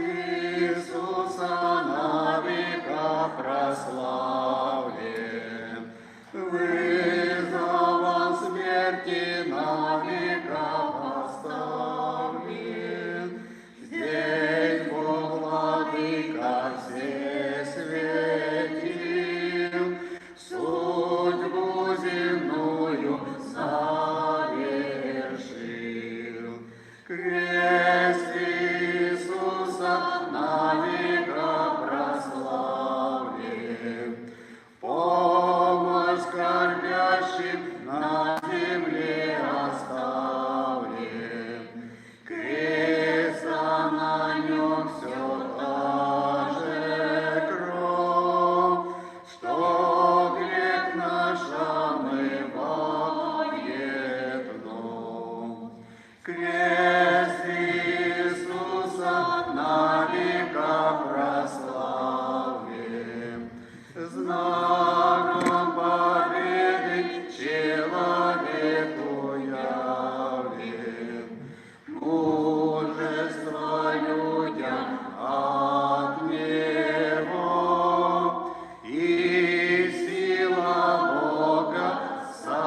Иисуса на века прославлен, вызовом смерти на века поставлен. Здесь Бог Владыка всех светил, судьбу земную совершил. Крест Иисуса на века прославлен, помощь скорбящим на земле оставлен. Крест, а на нем все та же кровь, что грех наш омывает вновь. Крест Иисуса на века прославлен, знаком победы человеку явлен. Мужество людям от Него и сила Бога самого.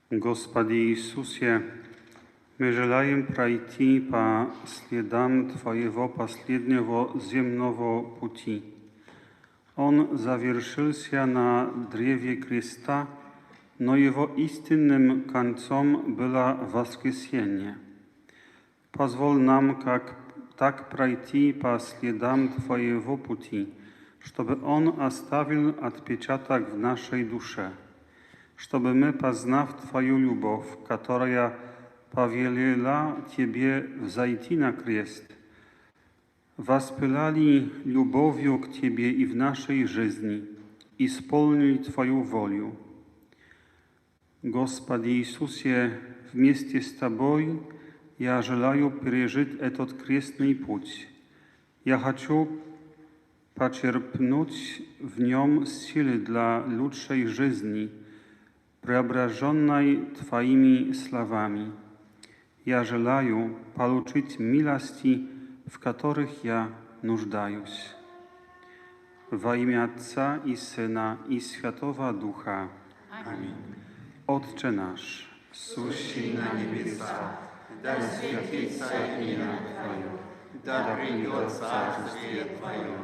Господи Иисусе, мы желаем пройти по следам Твоего последнего земного пути. Он завершился на древе креста, но его истинным концом было воскресение. Позволь нам так пройти по следам Твоего пути, чтобы он оставил отпечаток в нашей душе, чтобы мы, познав Твою любовь, которая повелела Тебе взойти на крест, воспылали любовью к Тебе и в нашей жизни, исполнили Твою волю. Господи Иисусе, вместе с Тобой я желаю пережить этот крестный путь. Я хочу почерпнуть в нем силы для лучшей жизни, преображенной Твоими словами. Я желаю получить милости, в которых я нуждаюсь. Во имя Отца и Сына и Святого Духа. Аминь. Отче наш, сущий на небесах, да святится имя Твое, да придет царствие Твое,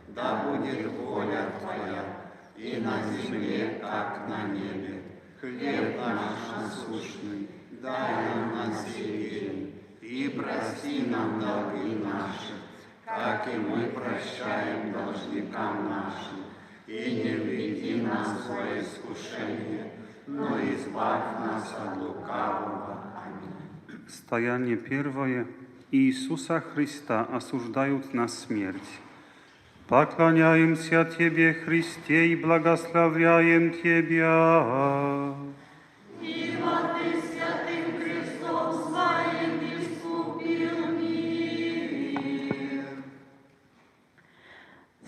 да будет воля Твоя, и на земле, как на небе. Хлеб наш насущный дай нам на сей день, и прости нам долги наши, как и мы прощаем должникам нашим, и не введи нас во искушение, но избавь нас от лукавого. Аминь. Стояние первое. Иисуса Христа осуждают на смерть. Поклоняемся Тебе, Христе, и благословляем Тебя. Ибо Ты святым крестом своим искупил мир.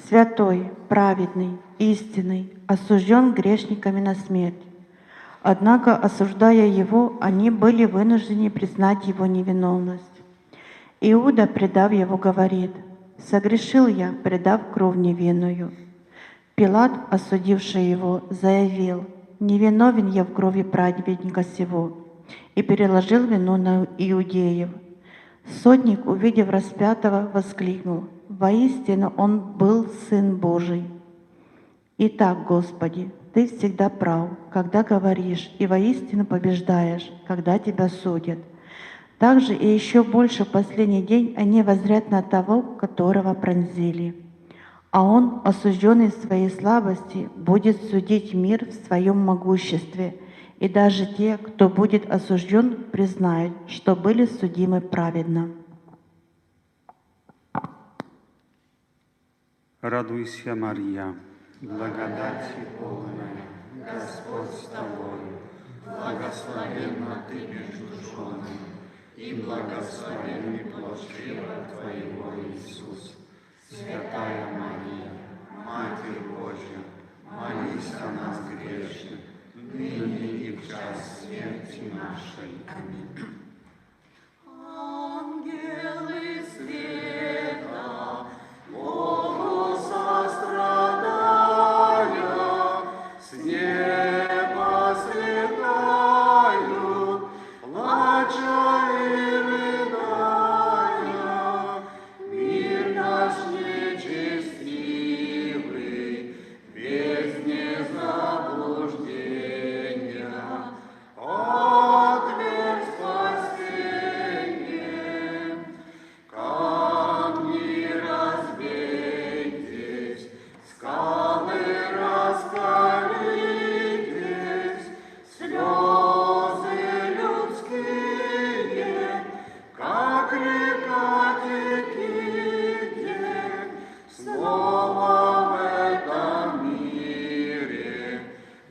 Святой, праведный, истинный, осужден грешниками на смерть. Однако, осуждая его, они были вынуждены признать его невиновность. Иуда, предав его, говорит: «Согрешил я, предав кровь невинную». Пилат, осудивший его, заявил: «Невиновен я в крови праведника сего», и переложил вину на иудеев. Сотник, увидев распятого, воскликнул: «Воистину он был Сын Божий». Итак, Господи, Ты всегда прав, когда говоришь, и воистину побеждаешь, когда Тебя судят. Также и еще больше в последний день они воззрят на того, которого пронзили. А Он, осужденный в своей слабости, будет судить мир в своем могуществе, и даже те, кто будет осужден, признают, что были судимы праведно. Радуйся, Мария, благодати полная, Господь с тобою, благословенна Ты между женами, и благословенный плод чрева Твоего, Иисус. Святая Мария, Матерь Божья, молись о нас грешных, ныне и в час смерти нашей. Аминь. Ангелы света, Богу сострадая, с неба слетают, плача и рыдая, мир наш нечестивый, весь не заблуждения, отверг спасение. Камни разбейтесь, скалы раскалитесь, слезы людские, как река теките, снова в этом мире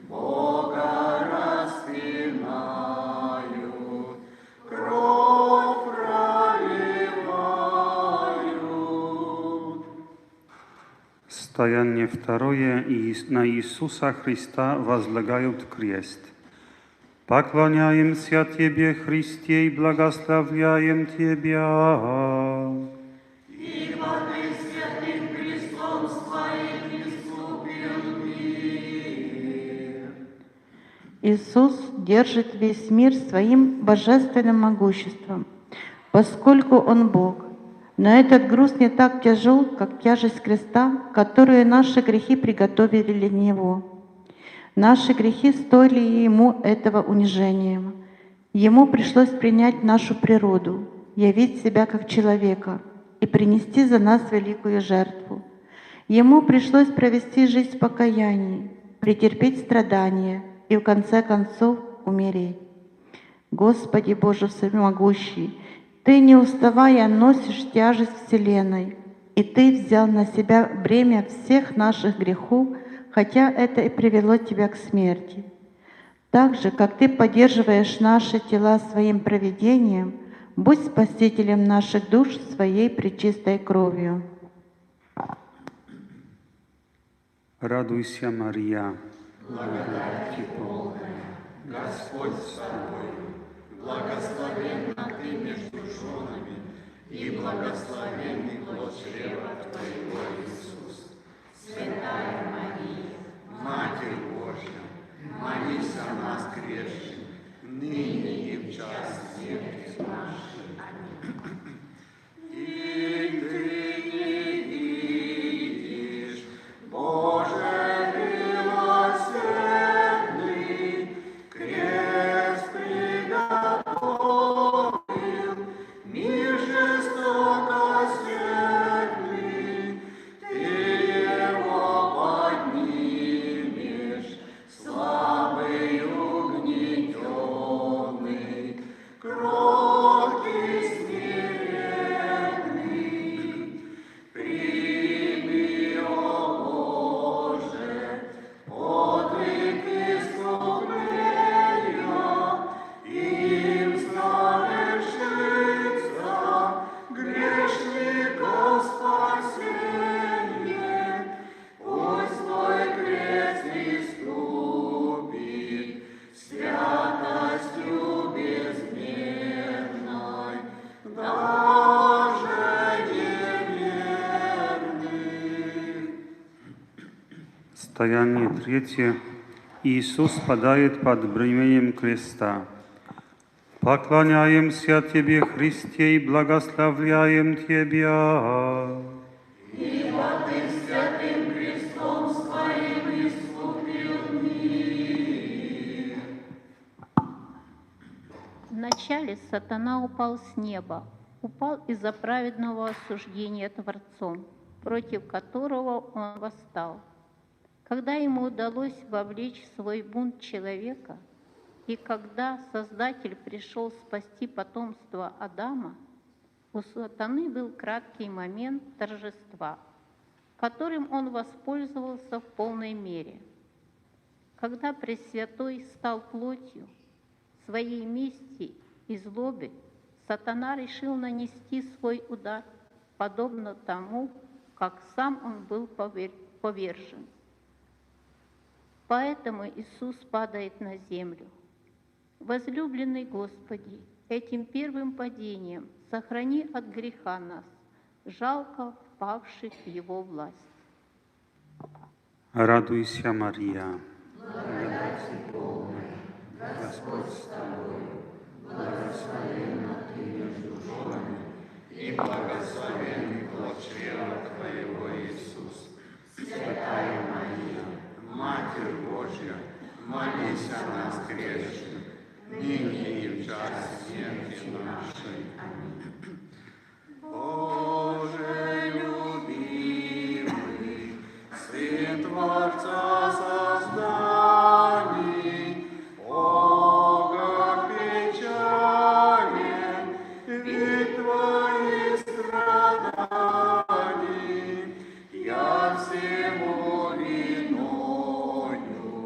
Бога распинают, кровь проливают. Стояние второе, и на Иисуса Христа возлагают крест. Поклоняемся Тебе, Христе, и благословляем Тебя. Ибо Ты святым крестом Своим искупил мир. Иисус держит весь мир своим божественным могуществом, поскольку Он Бог. Но этот груз не так тяжел, как тяжесть креста, которую наши грехи приготовили для Него. Наши грехи стоили Ему этого унижения. Ему пришлось принять нашу природу, явить себя как человека и принести за нас великую жертву. Ему пришлось провести жизнь в покаянии, претерпеть страдания и в конце концов умереть. Господи Боже Всемогущий, Ты, не уставая, носишь тяжесть Вселенной, и Ты взял на себя бремя всех наших грехов, хотя это и привело Тебя к смерти. Так же, как Ты поддерживаешь наши тела своим провидением, будь спасителем наших душ своей пречистой кровью. Радуйся, Мария. Благодати полная, Господь с тобою, благословенна ты между женами, и благословенный плод чрева твоего, Иисус. Святая Мария, Матерь Божья, молись о нас грешных, ныне и в час смерти нашей. Аминь. И ты не видишь, Боже милосердный, крест приготовил, мир жестоко святый, ты его поднимешь, слабый угнетенный, кроткий смиренный. Прими, о Боже, подвиг искупления, им совершится грешников спасение. Пусть Твой крест искупит святостью безмерной, даже неверных. Стояние третье. Иисус падает под бременем креста. Поклоняемся Тебе, Христе, и благословляем Тебя. Ибо Ты святым крестом Своим искупил мир. Вначале сатана упал с неба, упал из-за праведного осуждения Творцом, против которого он восстал. Когда ему удалось вовлечь в свой бунт человека, и когда Создатель пришел спасти потомство Адама, у сатаны был краткий момент торжества, которым он воспользовался в полной мере. Когда Пресвятой стал плотью, своей мести и злобы, сатана решил нанести свой удар, подобно тому, как сам он был повержен. Поэтому Иисус падает на землю. Возлюбленный Господи, этим первым падением сохрани от греха нас, жалко впавших в Его власть. Радуйся, Мария. И благословенный плод чрева Твоего, Иисус. Святая Мария, Матерь Божья, молись о нас грешных, ныне и в час смерти нашей. Аминь. Боже любимый, Сын Творца созданий, о, как печален вид Твои страданий, я всему виною,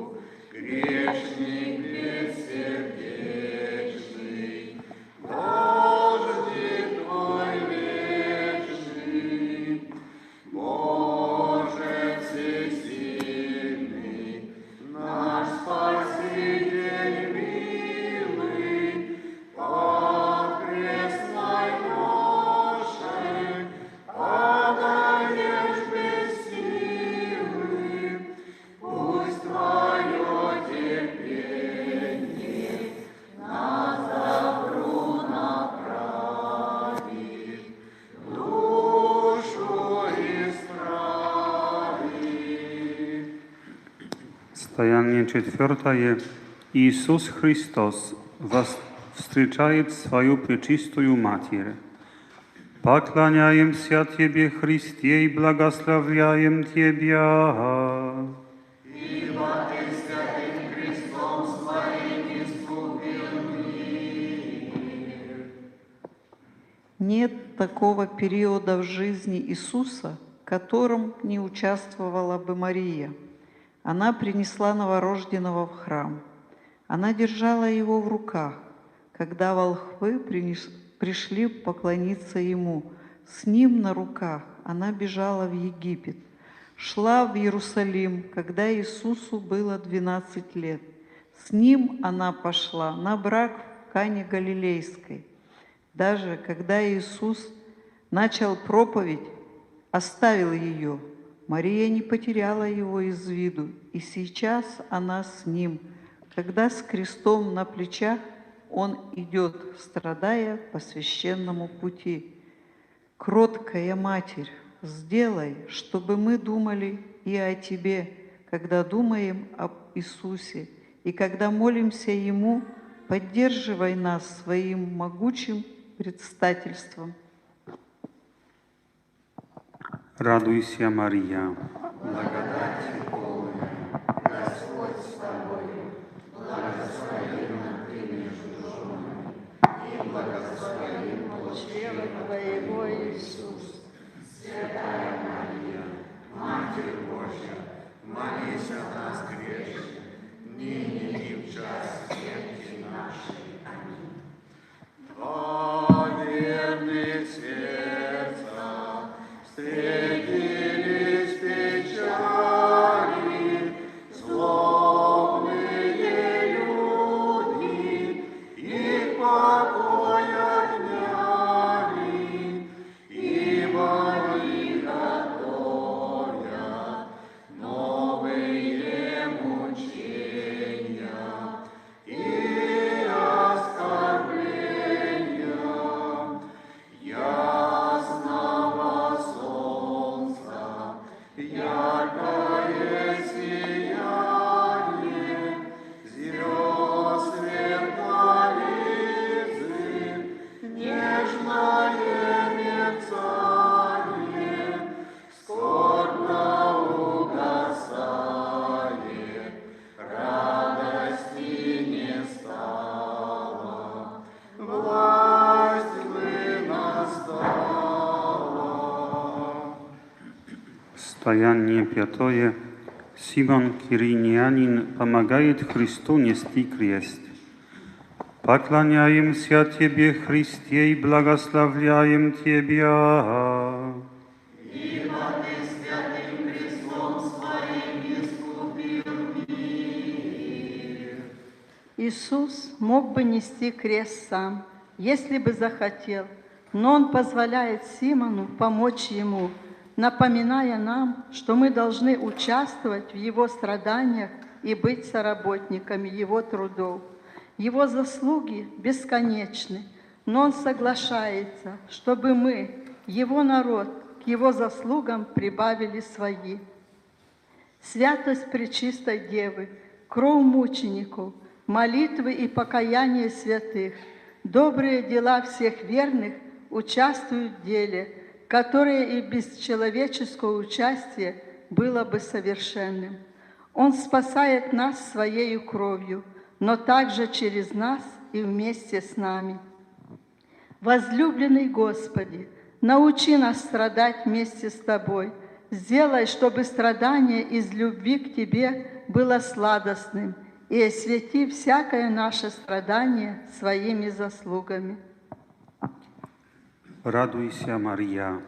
грешник бессердечный, Божий Твой вечный, Боже всесильный, наш Спаситель милый, под крестной ношей падаешь без силы, пусть Твое терпение нас добру направит, душу исправит. Стояние четвертое. Иисус Христос встречает свою пречистую Матерь. Поклоняемся Тебе, Христе, и благословляем Тебя. Ибо Ты святым крестом своим искупил мир. Нет такого периода в жизни Иисуса, в котором не участвовала бы Мария. Она принесла новорожденного в храм. Она держала его в руках, когда волхвы пришли поклониться ему. С ним на руках она бежала в Египет. Шла в Иерусалим, когда Иисусу было 12 лет. С ним она пошла на брак в Кане Галилейской. Даже когда Иисус начал проповедь, оставил ее. Мария не потеряла его из виду, и сейчас она с ним, когда с крестом на плечах он идет, страдая по священному пути. Кроткая Матерь, сделай, чтобы мы думали и о Тебе, когда думаем об Иисусе, и когда молимся Ему, поддерживай нас своим могучим предстательством. Радуйся, Мария. Благодати полная, Господь с тобою, благословенна ты между женами, и благословен плод чрева Твоего, Иисус. Святая Мария, Матерь Божья, молись о нас грешных, ныне и в час смерти нашей. Аминь. Два верных сердца встретились в печали, злобные люди, их покой отняли, ибо они готовят новые мучения и оскорбления. Ясного солнца, яркое сияние, звезд сверкализы, нежное мерцание, скорбно угасает, радости не стало, власть вы настала. Стояние пятое. Симон Киринянин помогает Христу нести крест. Поклоняемся Тебе, Христе, и благословляем Тебя. Ибо Ты святым крестом своим искупил мир. Иисус мог бы нести крест сам, если бы захотел, но Он позволяет Симону помочь Ему, напоминая нам, что мы должны участвовать в Его страданиях и быть соработниками Его трудов. Его заслуги бесконечны, но Он соглашается, чтобы мы, Его народ, к Его заслугам прибавили свои. Святость Пречистой Девы, кровь мучеников, молитвы и покаяние святых, добрые дела всех верных участвуют в деле, которое и без человеческого участия было бы совершенным. Он спасает нас Своей кровью, но также через нас и вместе с нами. Возлюбленный Господи, научи нас страдать вместе с Тобой. Сделай, чтобы страдание из любви к Тебе было сладостным, и освети всякое наше страдание Своими заслугами. Радуйся, Мария.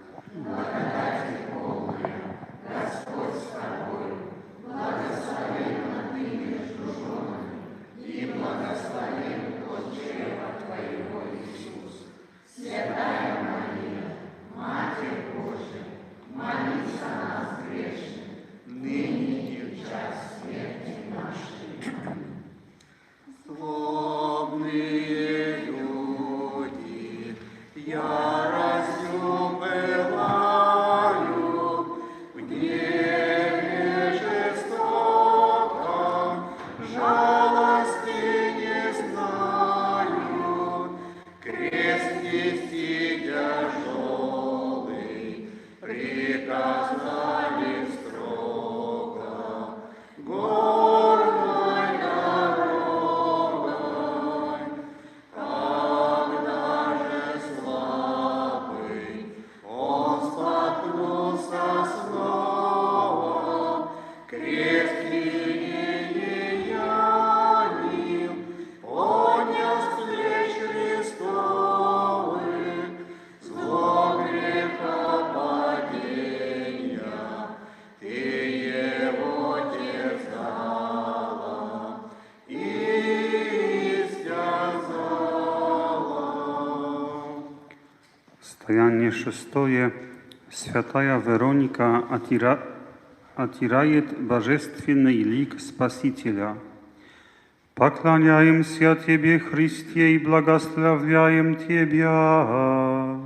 Славные люди, яростью пылаю, в гневе жестоком, жалости не знаю, крест нести тяжелый, приказали строго, горной дорогой. Когда же слабый он споткнулся снова, крест неянил, поднял с плеч Христовых, зло грехопадения, ты его терзала и истязала. Стояние шестое. Святая Вероника отирает божественный лик Спасителя. Поклоняемся Тебе, Христе, и благословляем Тебя.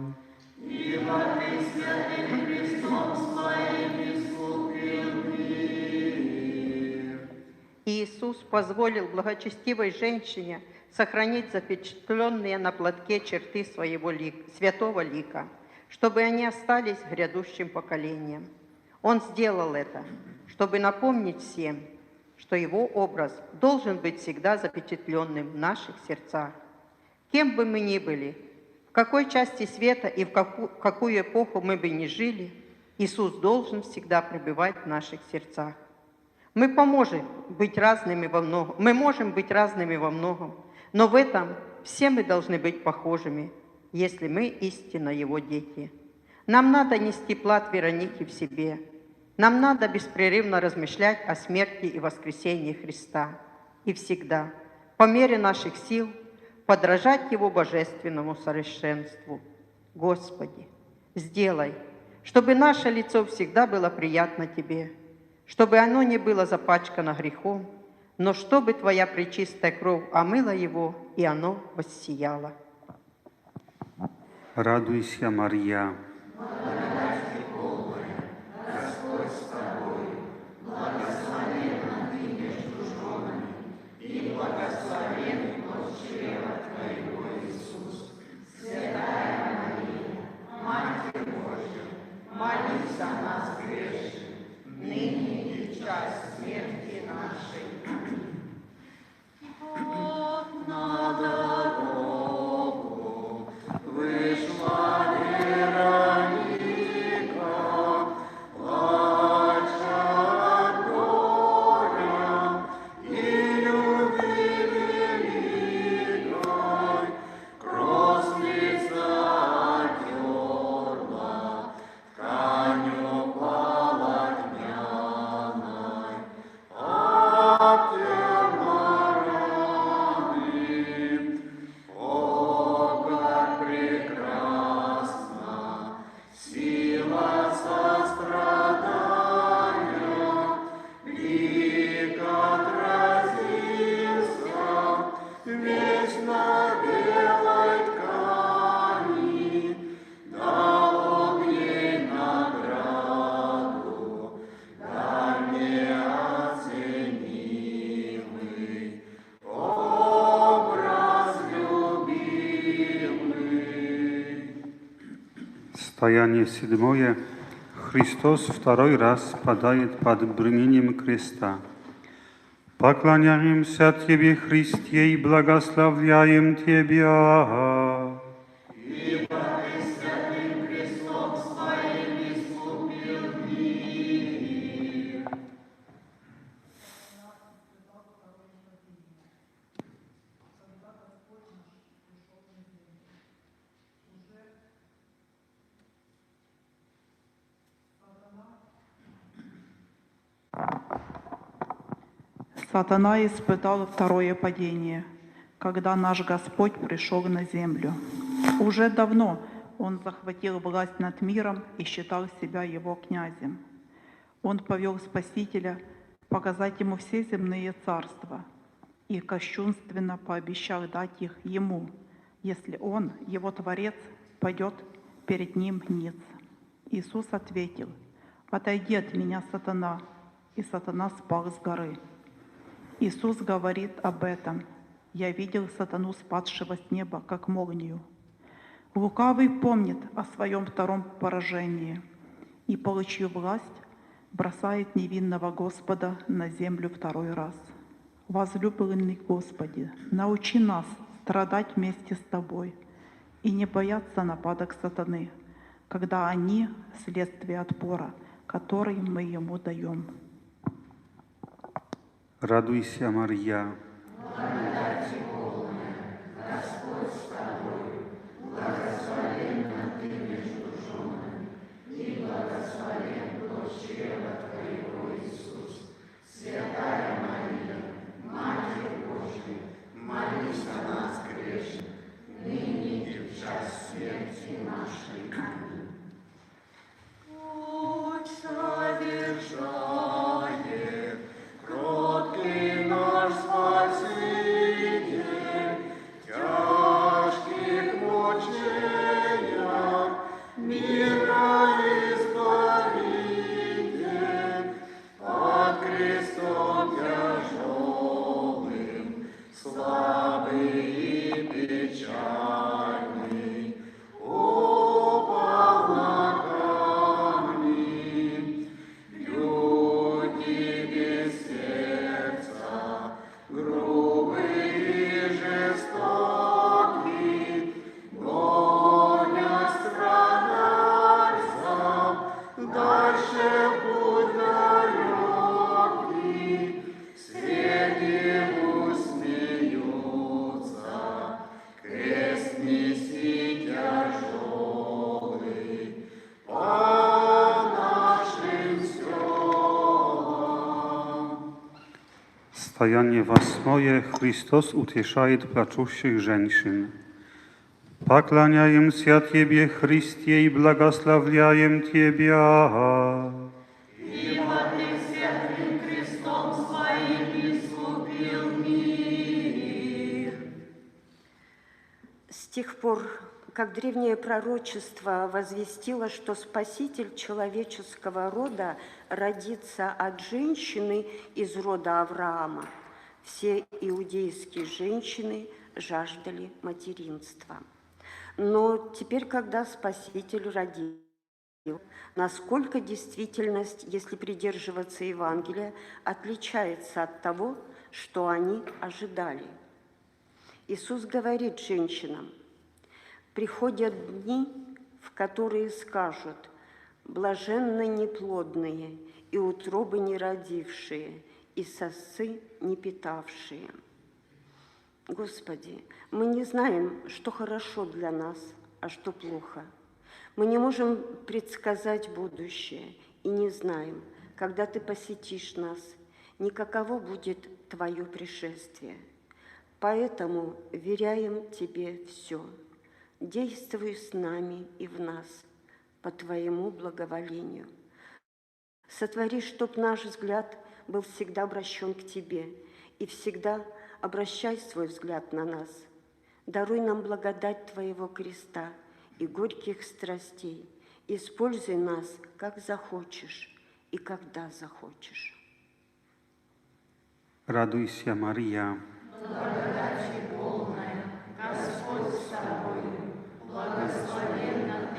Иисус позволил благочестивой женщине сохранить запечатленные на платке черты своего святого лика, чтобы они остались грядущим поколением. Он сделал это, чтобы напомнить всем, что Его образ должен быть всегда запечатленным в наших сердцах. Кем бы мы ни были, в какой части света и в какую эпоху мы бы ни жили, Иисус должен всегда пребывать в наших сердцах. Мы можем быть разными во многом, но в этом все мы должны быть похожими, если мы истинно Его дети. Нам надо нести плод Вероники в себе. Нам надо беспрерывно размышлять о смерти и воскресении Христа. И всегда, по мере наших сил, подражать Его божественному совершенству. Господи, сделай, чтобы наше лицо всегда было приятно Тебе, чтобы оно не было запачкано грехом, но чтобы Твоя пречистая кровь омыла его, и оно воссияло. Радуйся, Мария. Молись о нас грешных, ныне и в час смерти нашей. Вот на дорогу вышла Вера. Стояние 7. Христос второй раз падает под бременем креста. Поклоняемся Тебе, Христе, и благословляем Тебя. Сатана испытал второе падение, когда наш Господь пришел на землю. Уже давно он захватил власть над миром и считал себя его князем. Он повел Спасителя показать ему все земные царства и кощунственно пообещал дать их ему, если он, его Творец, пойдет перед ним ниц. Иисус ответил: «Отойди от меня, сатана!» И сатана спал с горы. Иисус говорит об этом: «Я видел сатану, спадшего с неба, как молнию». Лукавый помнит о своем втором поражении и, получив власть, бросает невинного Господа на землю второй раз. Возлюбленный Господи, научи нас страдать вместе с Тобой и не бояться нападок сатаны, когда они — следствие отпора, который мы ему даем. Радуйся, Мария. Молись о нас, грешных, ныне и в час смерти нашей. Путь совершает кроткий наш Спаситель, тяжких мучениях мира избавитель, под крестом тяжелым, слабый и печальный, упал на камни. Люди без сердца, грубые и жестокие, гонят страдальцам дальше путь далекий. Среди смеются, крест неси тяжелый по нашим селам. Стояние 8. Христос утешает плачущих женщин. Поклоняемся Тебе, Христе, и благословляем Тебя. Ибо Ты святым крестом своим искупил мир. С тех пор, как древнее пророчество возвестило, что Спаситель человеческого рода родится от женщины из рода Авраама, все иудейские женщины жаждали материнства. Но теперь, когда Спаситель родил, насколько действительность, если придерживаться Евангелия, отличается от того, что они ожидали. Иисус говорит женщинам: «Приходят дни, в которые скажут: блаженны неплодные, и утробы не родившие, и сосцы не питавшие». Господи, мы не знаем, что хорошо для нас, а что плохо. Мы не можем предсказать будущее и не знаем, когда Ты посетишь нас, ни каково будет Твое пришествие. Поэтому веряем Тебе все. Действуй с нами и в нас по Твоему благоволению. Сотвори, чтоб наш взгляд был всегда обращен к Тебе, и всегда обращай свой взгляд на нас. Даруй нам благодать Твоего креста и горьких страстей. Используй нас, как захочешь и когда захочешь. Радуйся, Мария. Благодати полная, Господь с тобою, благословенна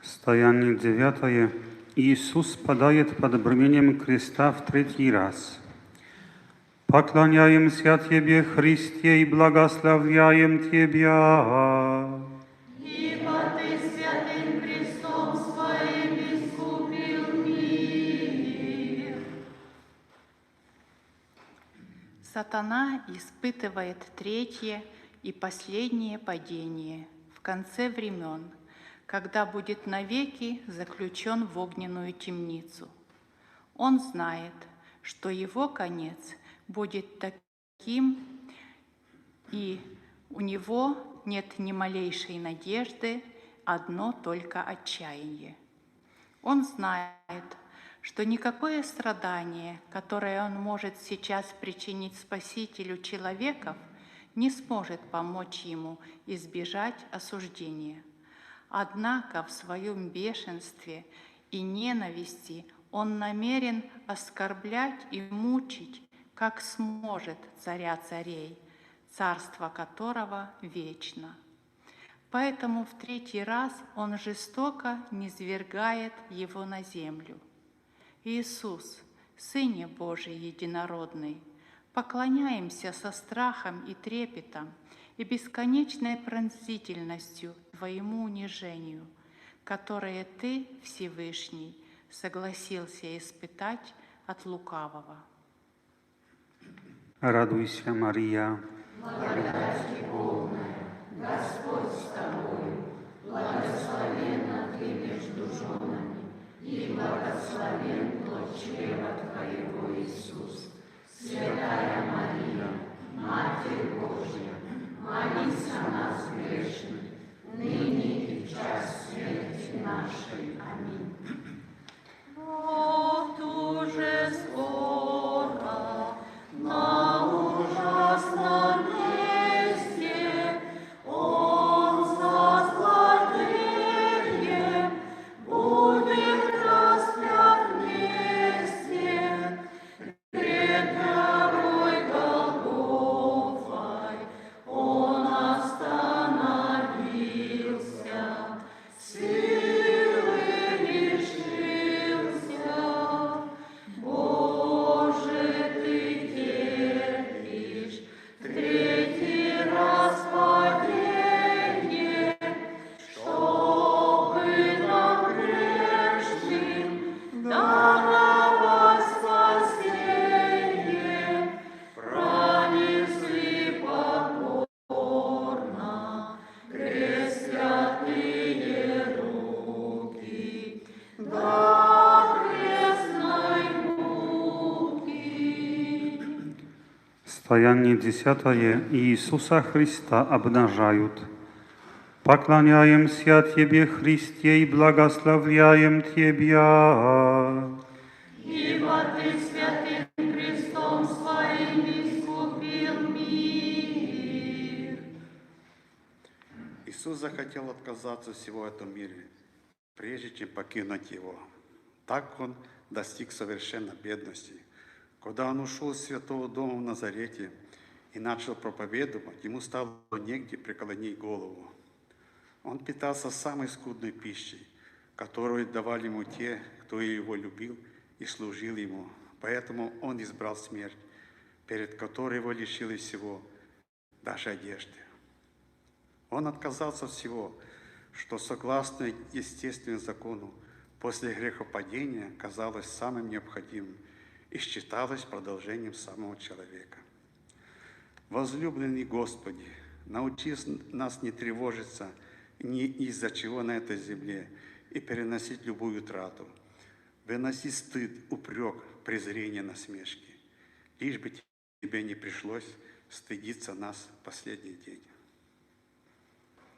Состояние 9. Иисус падает под бременем креста в 3-й раз. Поклоняемся Тебе, Христе, и благословляем Тебя. Ибо Ты святым крестом Своим искупил мир. Сатана испытывает 3-е и последнее падение в конце времен, когда будет навеки заключен в огненную темницу. Он знает, что его конец будет таким, и у него нет ни малейшей надежды, одно только отчаяние. Он знает, что никакое страдание, которое он может сейчас причинить Спасителю человеков, не сможет помочь ему избежать осуждения. Однако в своем бешенстве и ненависти он намерен оскорблять и мучить, как сможет, царя царей, царство которого вечно. Поэтому в 3-й раз он жестоко низвергает его на землю. Иисус, Сыне Божий Единородный, поклоняемся со страхом и трепетом и бесконечной пронзительностью Твоему унижению, которое Ты, Всевышний, согласился испытать от лукавого. Радуйся, Мария. Благодати полная, Господь с тобою, благословенна Ты между женами, и благословен плод чрева Твоего, Иисус. Святая Мария, Матерь Божья, молись о нас грешных, ныне и в час смерти нашей. Аминь. Вот уже скоро на ужасном месте Он со злодеем будет распят вместе. Пред горой Голгофой Он остановился, силы лишился. Боже, Ты терпишь 3-й раз падение, чтобы нам грешным даровать спасение. Пронесли покорно крест святые руки до крестной муки. Состояние 10. Иисуса Христа обнажают. Поклоняемся Тебе, Христе, и благословляем Тебя. Ибо Ты святым крестом Своим искупил мир. Иисус захотел отказаться от всего этого мира, прежде чем покинуть его. Так Он достиг совершенной бедности, Когда он ушел из святого дома в Назарете и начал проповедовать, ему стало негде преклонить голову. Он питался самой скудной пищей, которую давали ему те, кто его любил и служил ему. Поэтому он избрал смерть, перед которой его лишили всего, даже одежды. Он отказался от всего, что согласно естественному закону после грехопадения казалось самым необходимым и считалось продолжением самого человека. Возлюбленный Господи, научи нас не тревожиться ни из-за чего на этой земле и переносить любую утрату, выносить стыд, упрек, презрение, насмешки, лишь бы тебе не пришлось стыдиться нас в последний день.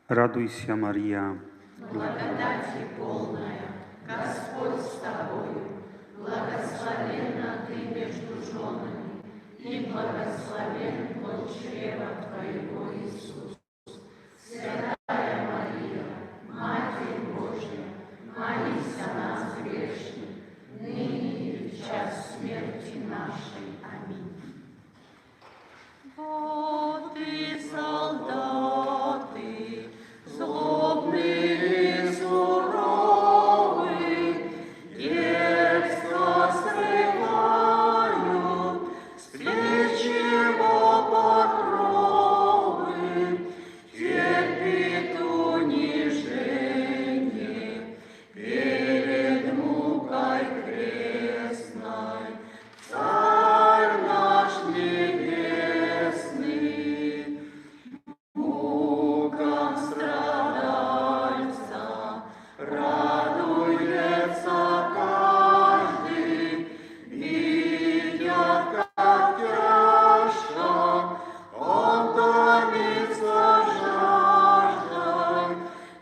Радуйся, Мария, благодати полная, Господь с тобою, благословенна ты между женами, и благословен плод чрева твоего, Иисус. Святая Мария, Матерь Божья, молись о нас грешных, ныне и в час смерти нашей. Аминь. Вот и солдаты, злобные и суровые, дерзко срывают с плеч его покровы, терпит унижение перед мукой крестной. Царь наш небесный, мукам страдальца радуется каждый, видя, как тяжко он томится жаждой,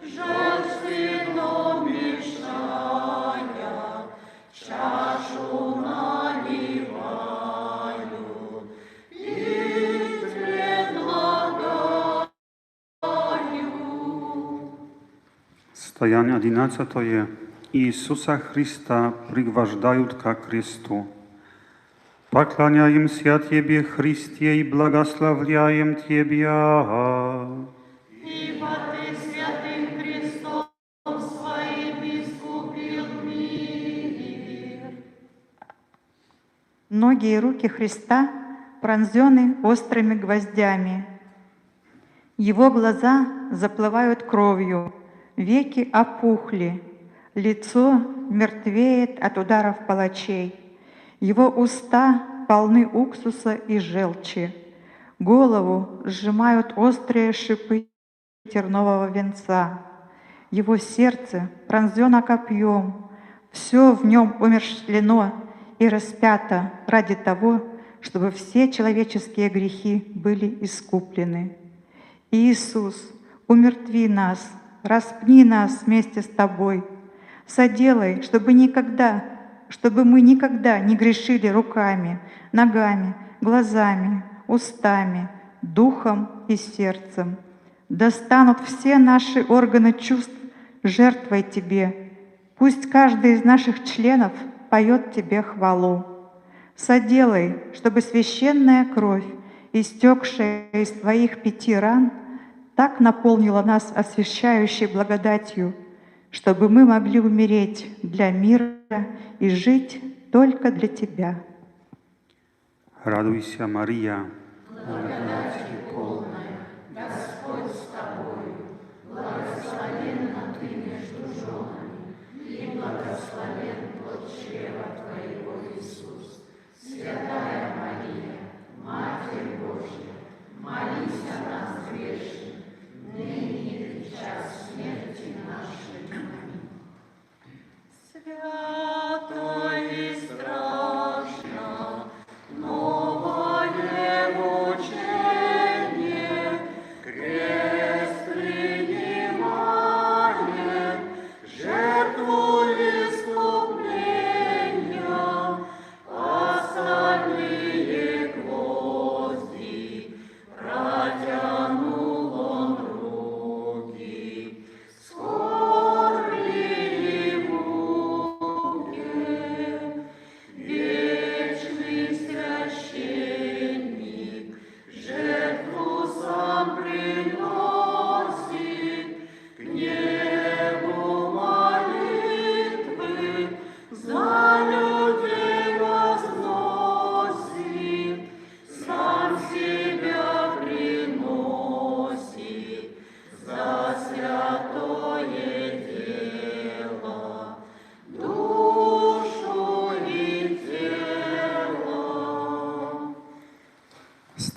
жертвенно мешая, чашу наливаю и предлагаю. Стояние 11. Иисуса Христа пригвождают ко кресту. Поклоняемся Тебе, Христе, и благословляем Тебя. Ибо Ты святым крестом своим искупил мир. Ноги и руки Христа пронзены острыми гвоздями. Его глаза заплывают кровью, веки опухли, лицо мертвеет от ударов палачей. Его уста полны уксуса и желчи, голову сжимают острые шипы тернового венца. Его сердце пронзено копьем, все в нем умерщвлено и распято ради того, чтобы все человеческие грехи были искуплены. Иисус, умертви нас, распни нас вместе с Тобой, соделай, чтобы мы никогда не грешили руками, ногами, глазами, устами, духом и сердцем. Да станут все наши органы чувств жертвой Тебе. Пусть каждый из наших членов поет Тебе хвалу. Соделай, чтобы священная кровь, истекшая из Твоих 5 ран, так наполнила нас освящающей благодатью, чтобы мы могли умереть для мира и жить только для Тебя. Радуйся, Мария, Благодати полная, Господь с тобою, благословенна ты между женами, и благословен плод чрева твоего, Иисус. Святая Мария, Матерь Божья, молись о нас грешных, ныне и в час смерти нашей. Аминь. Свято и страшно новое учение.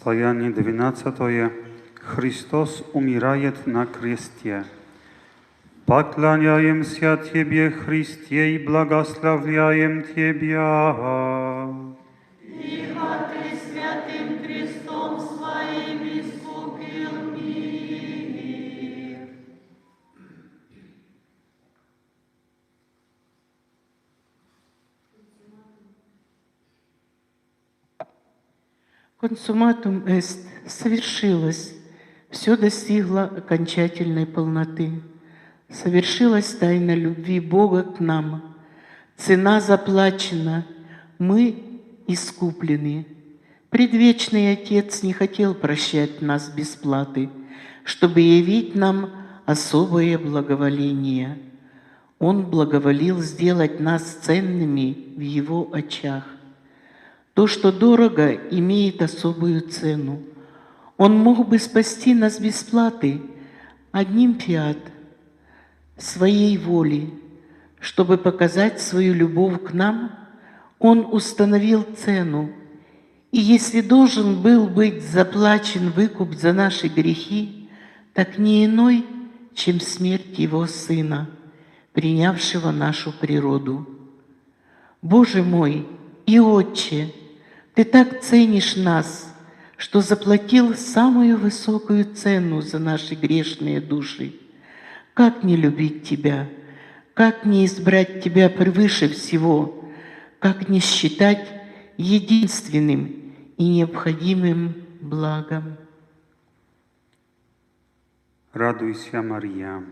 Стояние 12. Христос умирает на кресте. Поклоняемся Тебе, Христе, и благословляем Тебя. Ибо Ты святым крестом Своим искупил мир. Консуматум эст, совершилось, все достигло окончательной полноты. Совершилась тайна любви Бога к нам. Цена заплачена, мы искуплены. Предвечный Отец не хотел прощать нас без платы, чтобы явить нам особое благоволение. Он благоволил сделать нас ценными в Его очах. То, что дорого, имеет особую цену. Он мог бы спасти нас без платы одним фиат своей воли. Чтобы показать свою любовь к нам, Он установил цену. И если должен был быть заплачен выкуп за наши грехи, так не иной, чем смерть Его Сына, принявшего нашу природу. Боже мой и Отче, Ты так ценишь нас, что заплатил самую высокую цену за наши грешные души. Как не любить Тебя? Как не избрать Тебя превыше всего? Как не считать единственным и необходимым благом? Радуйся, Мария.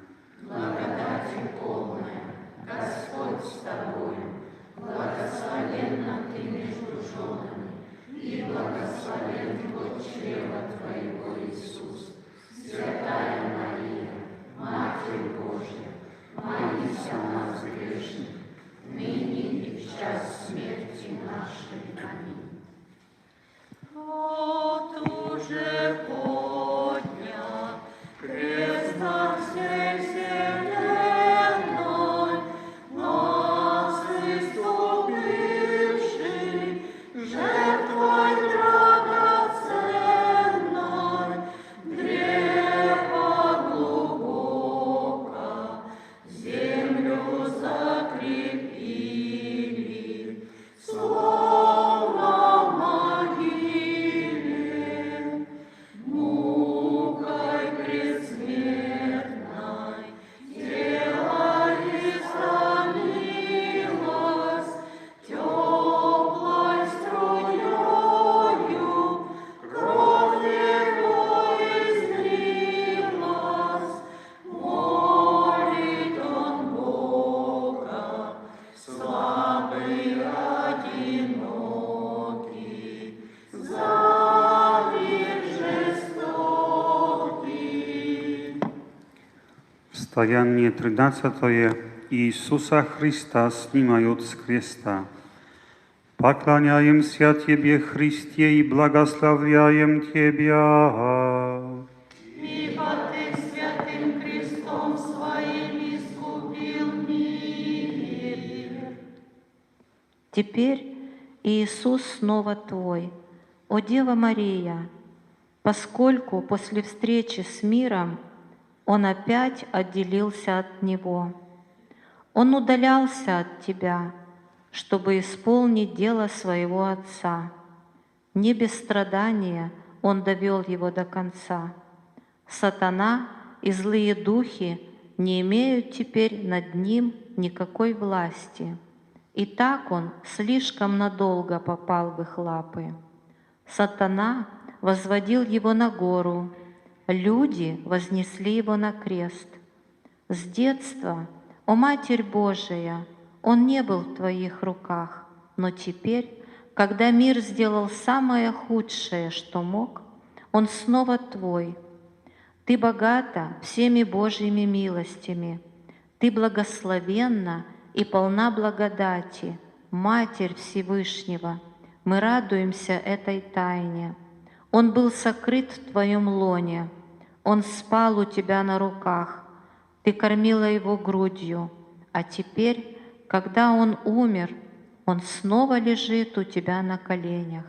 Благодати полная, Господь с тобою, благословенна Ты между женами, и благословен плод чрева Твоего, Иисус. Святая Мария, Матерь Божья, молись о нас грешных, ныне и в час смерти нашей. Аминь. Вот уже поднят крест на всей вселенной, нас искупивший жертвой драгоценной, древо глубоко землю закрепили, словно в могиле, мукой предсмертной тело истомилось, теплой струёю кровь Его излилась, молит Он Бога, слабый одинокий, за мир жестокий. Стояние 13. Иисуса Христа снимают с креста. Поклоняемся Тебе, Христе, и благословляем Тебя. Ибо Ты святым крестом Своим искупил мир. Теперь Иисус снова Твой, о Дева Мария, поскольку после встречи с миром Он опять отделился от него. Он удалялся от Тебя, чтобы исполнить дело своего Отца. Не без страдания Он довел его до конца. Сатана и злые духи не имеют теперь над ним никакой власти. И так он слишком надолго попал в их лапы. Сатана возводил его на гору, люди вознесли его на крест. С детства, о Матерь Божия, он не был в Твоих руках, но теперь, когда мир сделал самое худшее, что мог, он снова Твой. Ты богата всеми Божьими милостями, Ты благословенна и полна благодати, Матерь Всевышнего. Мы радуемся этой тайне. Он был сокрыт в Твоем лоне, Он спал у Тебя на руках, Ты кормила Его грудью, а теперь, когда Он умер, Он снова лежит у Тебя на коленях.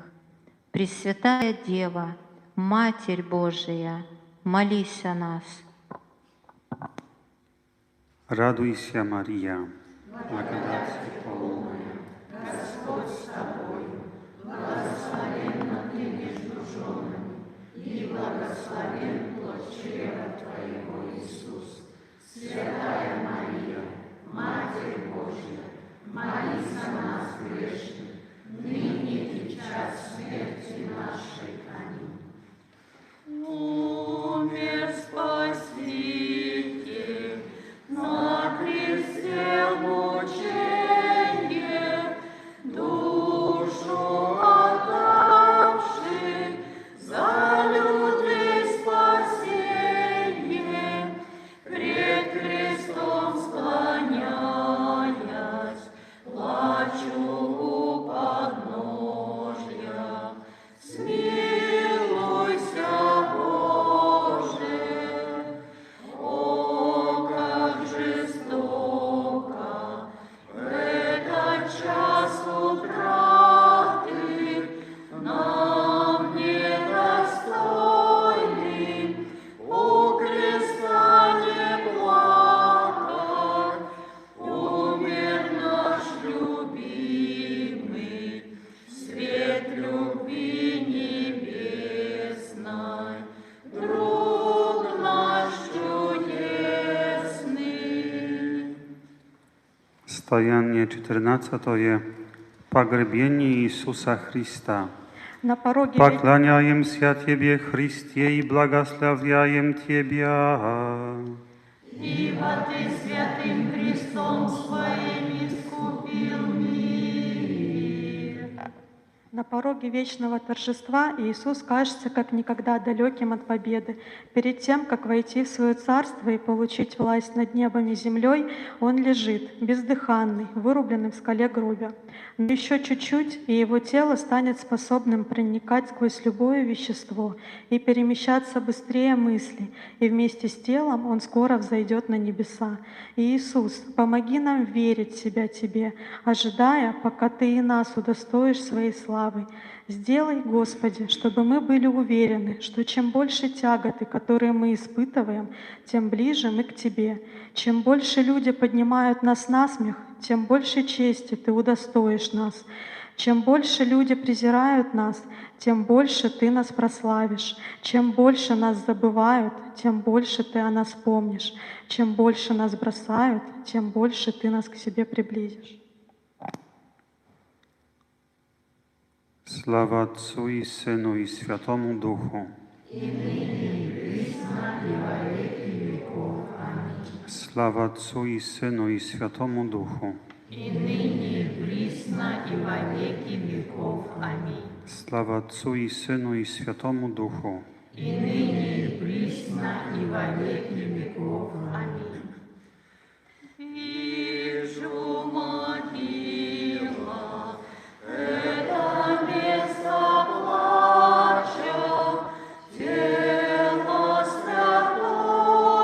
Пресвятая Дева, Матерь Божия, молись о нас. Радуйся, Мария, благодати полная, Господь с тобою, благословенна ты между женами, и благословен плод чрева твоего, Иисус. Святая Мария, Матерь Божья, молись о нас грешных, ныне и в час смерти нашей. Аминь. Умер Спаситель, на кресте мученье, душу отдавший за людей спасенье, пред крестом склоняясь, плачу у подножья. Смилуйся, Боже, о, как жестоко в этот час утраты нам недостойным у креста не плакать. Умер наш любимый, свет любви небесной, друг наш чудесный. Стояние 14. Погребение Иисуса Христа. На пороге Поклоняемся Тебе, Христе, и благословляем Тебя. Ибо Ты святым крестом Своим искупил мир. На пороге вечного торжества Иисус кажется как никогда далеким от победы. Перед тем, как войти в свое царство и получить власть над небом и землей, Он лежит, бездыханный, вырубленный в скале гробе. Но еще чуть-чуть, и Его тело станет способным проникать сквозь любое вещество и перемещаться быстрее мыслей, и вместе с телом Он скоро взойдет на небеса. Иисус, помоги нам верить в себя Тебе, ожидая, пока Ты и нас удостоишь своей славы. Сделай, Господи, чтобы мы были уверены, что чем больше тяготы, которые мы испытываем, тем ближе мы к Тебе. Чем больше люди поднимают нас на смех, тем больше чести Ты удостоишь нас. Чем больше люди презирают нас, тем больше Ты нас прославишь. Чем больше нас забывают, тем больше Ты о нас помнишь. Чем больше нас бросают, тем больше Ты нас к себе приблизишь. Слава Отцу и Сыну и Святому Духу. И ныне, и присно, и во веки веков. Аминь. Слава Отцу и Сыну и Святому Духу. И ныне, и присно, и во веки веков. Аминь. Слава Отцу и Сыну и Святому Духу. И ныне, и присно, и во веки веков. Аминь. Вижу могила, это место плача, тело святое,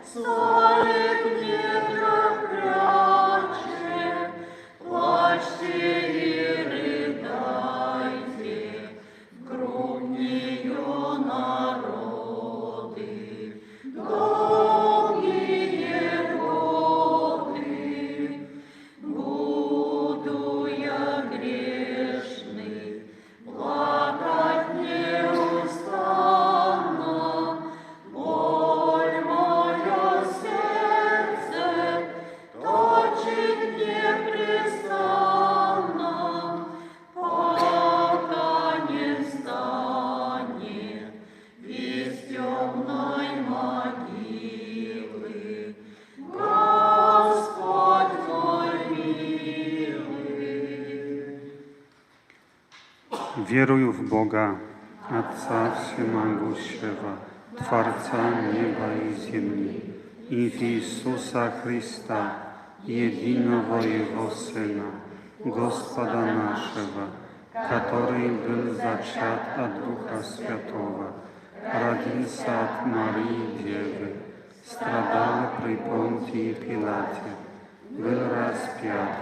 старых недрах прячет. Плачьте и рыдайте, в гроб нее народы, долгие годы. Буду я грешный, плакать неустанно, боль мое сердце точит непрестанно, пока не станет из темной могилы Господь мой милый. Верую в Бога, Отца Всемогущего, Творца неба и земли, и в Иисуса Христа, единого Его Сына, Господа нашего, который был зачат от Духа Святого, родился от Марии Девы, страдал при Понтии Пилате, был распят,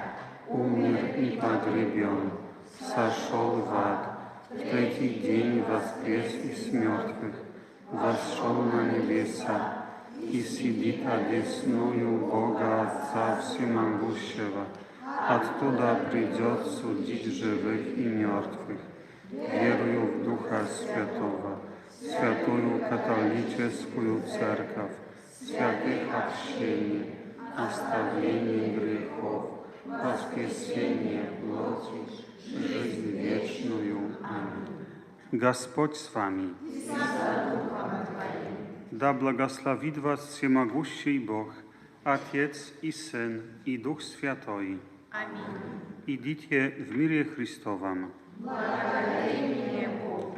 умер и погребен, сошел в ад, в третий день воскрес из мертвых, восшел на небеса и сидит одесную Бога Отца Всемогущего. Оттуда придет судить живых и мертвых. Верую в Духа Святого, Святую Католическую Церковь, святых общений, оставление грехов, воскресение плоти, жизнь вечную. Аминь. Господь с вами. Да благословит вас всемогущий Бог, Отец и Сын и Дух Святой. Аминь. Идите в мире Христовом. Благодарение Богу.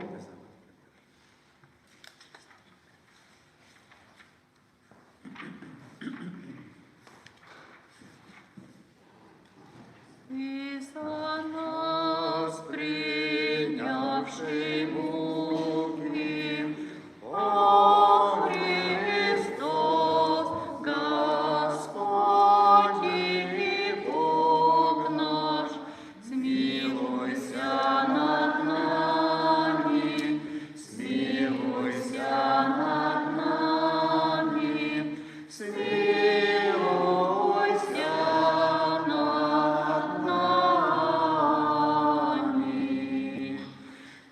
И за нас принявший муки, о Христос, Господь и Бог наш, смилуйся над нами, смилуйся над нами, смилуйся над нами.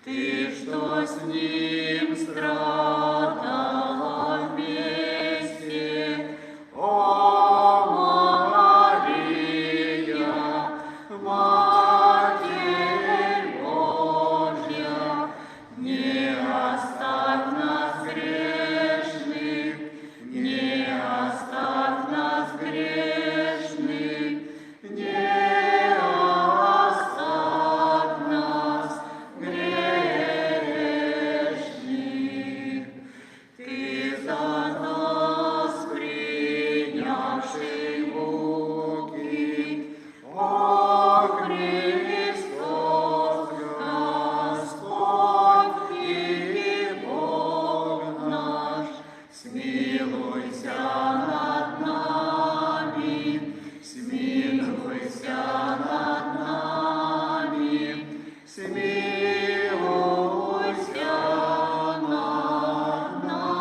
Ты, что с ним страдала вместе, о Мария, Матерь Божья, не оставь нас грешных, не оставь нас грешных, не оставь нас грешных. Ты за нас принявший муки, о Христос, Господь и Бог наш, смилуйся над нами, смилуйся над нами, смилуйся над нами.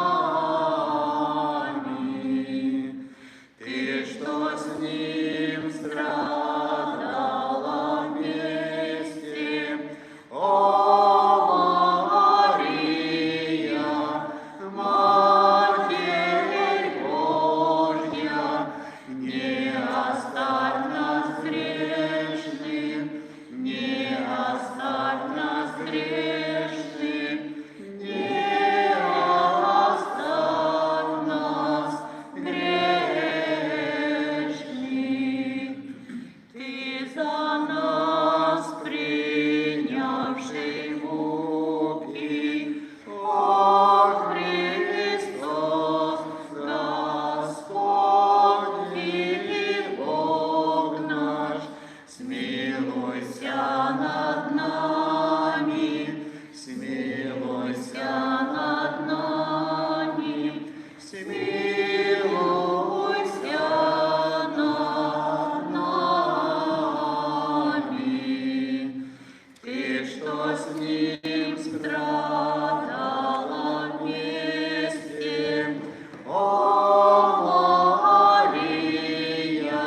Ты, что с ним страдала вместе, о Мария, Матерь Божья, не оставь нас грешных, не оставь нас грешных, не оставь нас грешных. Ты за нас принявший муки, о Христос, Господь и Бог наш, смилуйся над нами, смилуйся над нами, смилуйся над нами. Ты, что с ним страдала вместе, о Мария,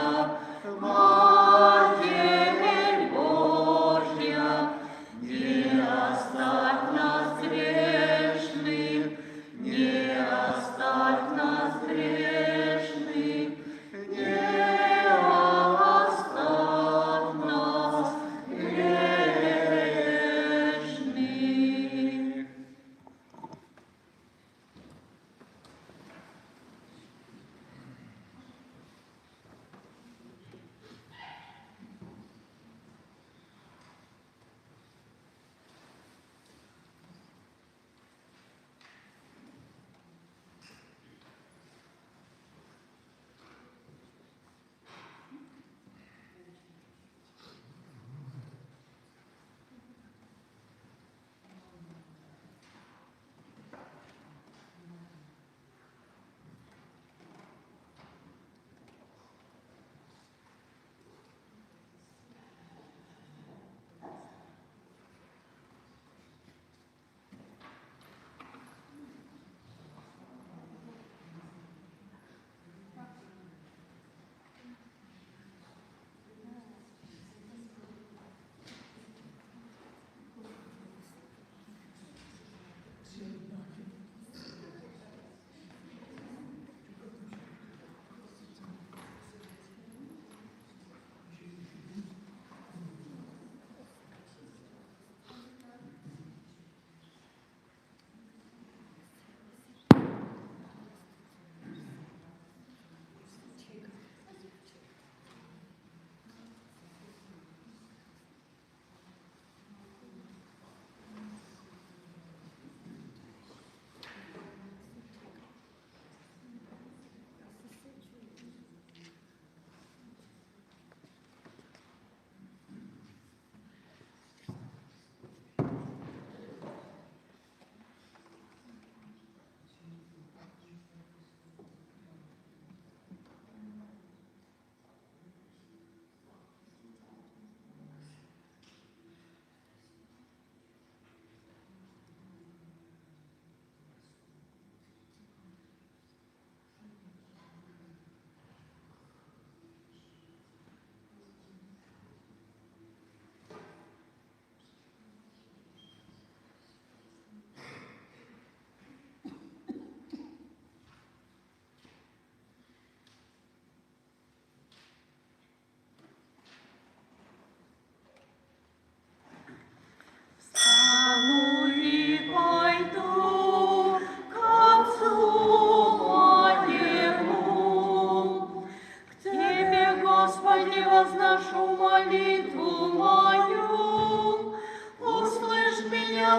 Матерь Божья, не оставь нас грешных, не оставь нас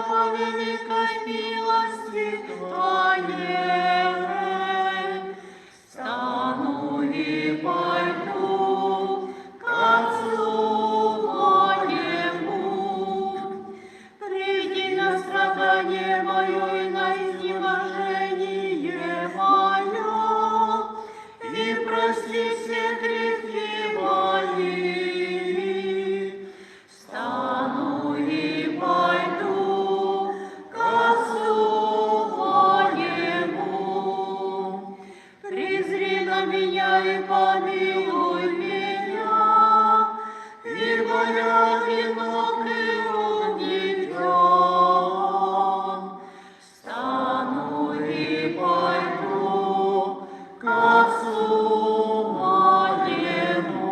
по великой милости Твоей. Стану и пойду к Отцу моему. Приди на страдание мое и на изнеможение мое, и прости все грехи мои. Стану и пойду к Отцу моему. Презри на меня и помилуй меня, ибо я одинок и угнетен. Стану и пойду к Отцу моему.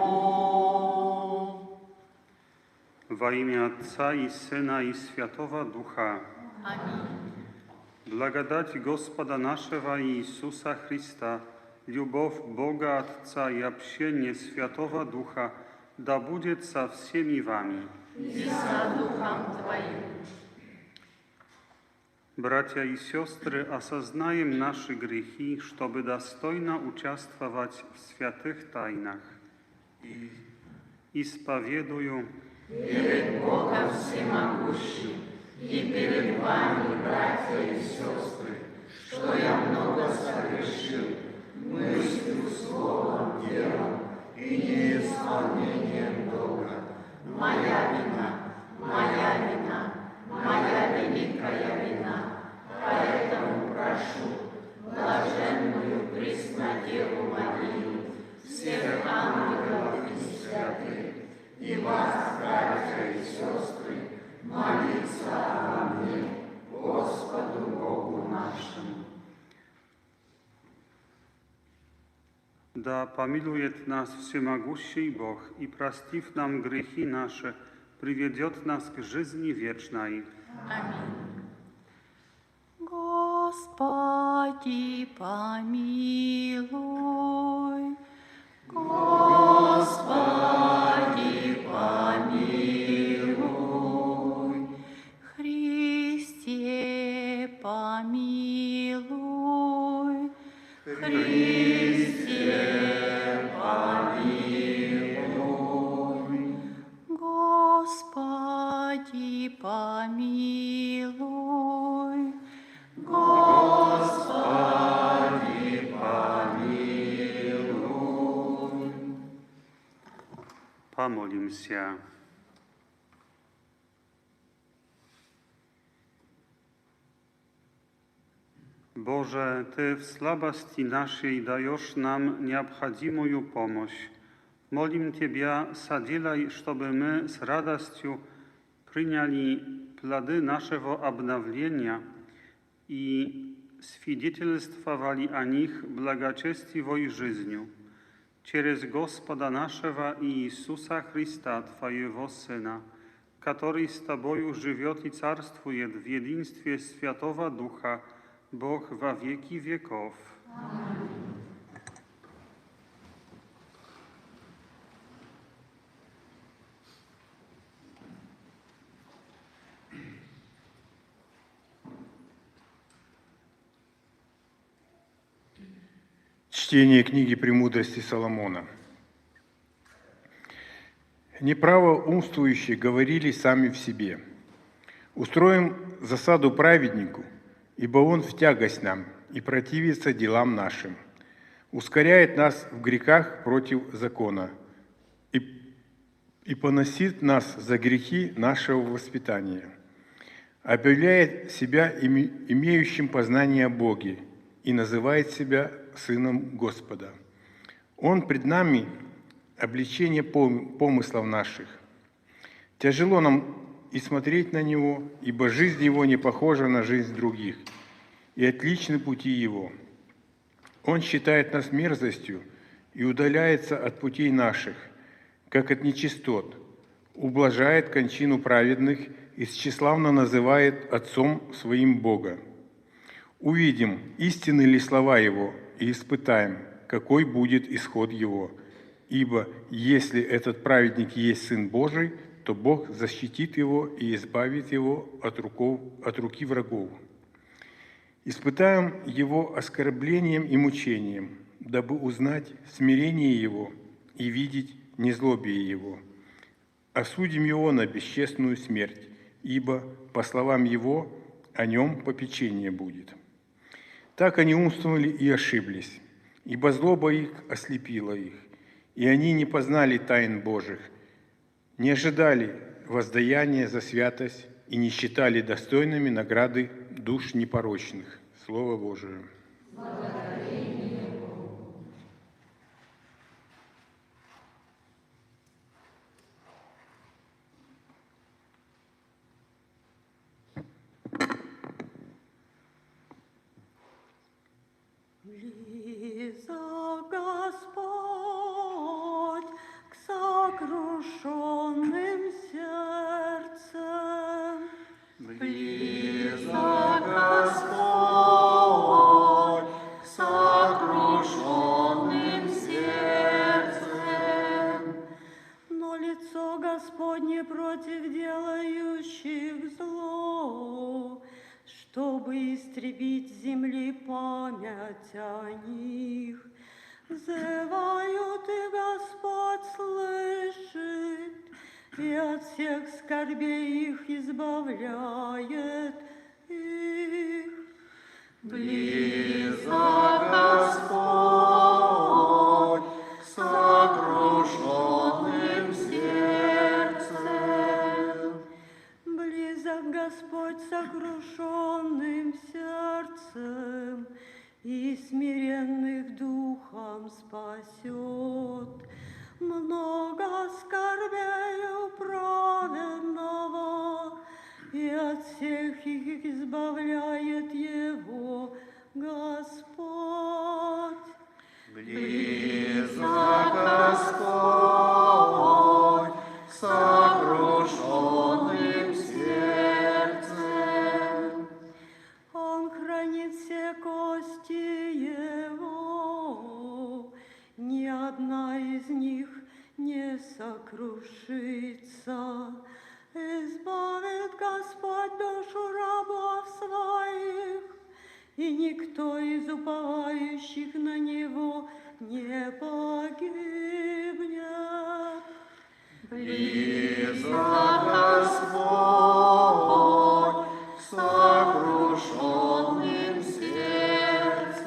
Во имя Отца и Сына и Святого Духа. Аминь. Благодать Господа нашего Иисуса Христа, любовь Бога Отца и общение Святого Духа да будет со всеми вами. И со Духом Твоим. Братья и сестры, осознаем наши грехи, чтобы достойно участвовать в святых тайнах. И исповедую перед Богом Всемогущим и перед вами, братья и сестры, что я много согрешил мыслью, словом, делом и неисполнением долга. Моя вина, моя великая вина. Поэтому прошу блаженную Преснодеву Марию, всех ангелов и святых, и вас, братья и сестры, молиться обо мне, Господу Богу нашему. Да помилует нас всемогущий Бог и, простив нам грехи наши, приведет нас к жизни вечной. Аминь. Господи, помилуй. Господи, помилуй. Христе, помилуй. Христе, помилуй. Господи, помилуй. Господи, помилуй. Помолимся. Boże, Ty w słabości naszej dajesz nam необходимую помощь. Молим Тебя, соделай, чтобы мы с радостью приняли плоды нашего обновления и свидетельствовали о них благочестивой жизнью. Через Господа нашего Иисуса Христа, Твоего Сына, который с Тобою живет и царствует в единстве Святого Духа, Бог во веки веков. Аминь. Чтение книги «Премудрости Соломона». Неправо умствующие говорили сами в себе: «Устроим засаду праведнику, ибо он в тягость нам и противится делам нашим, ускоряет нас в грехах против закона и поносит нас за грехи нашего воспитания, объявляет себя имеющим познание о Боге и называет себя Сыном Господа. Он пред нами обличение помыслов наших. Тяжело нам и смотреть на Него, ибо жизнь Его не похожа на жизнь других, и отличны пути Его. Он считает нас мерзостью и удаляется от путей наших, как от нечистот, ублажает кончину праведных и тщеславно называет Отцом Своим Бога. Увидим, истинны ли слова Его, и испытаем, какой будет исход Его. Ибо если этот праведник есть Сын Божий, то Бог защитит его и избавит его от руки врагов. Испытаем его оскорблением и мучением, дабы узнать смирение его и видеть незлобие его. Осудим его на бесчестную смерть, ибо, по словам его, о нем попечение будет. Так они умствовали и ошиблись, ибо злоба их ослепила их, и они не познали тайн Божьих, не ожидали воздаяния за святость и не считали достойными награды душ непорочных. Слово Божие. Близок Господь к сокрушенным сердцем. Близок Господь к сокрушенным сердцем. Но лицо Господне против делающих зло, чтобы истребить с земли память о них. Взывают, и Господь слышит, и от всех скорбей их избавляет их. Близок Господь к сокрушенным сердцем. Близок Господь сокрушенным сердцем, и смиренных духом спасет. Много скорбей у праведного, и от всех их избавляет его Господь. Близок Господь к сокрушенным сердцем. Он хранит все кости его, ни одна из них не сокрушится. Избавит Господь душу рабов своих, и никто из уповающих на Него не погибнет. Близок Господь к сокрушенным сердцем.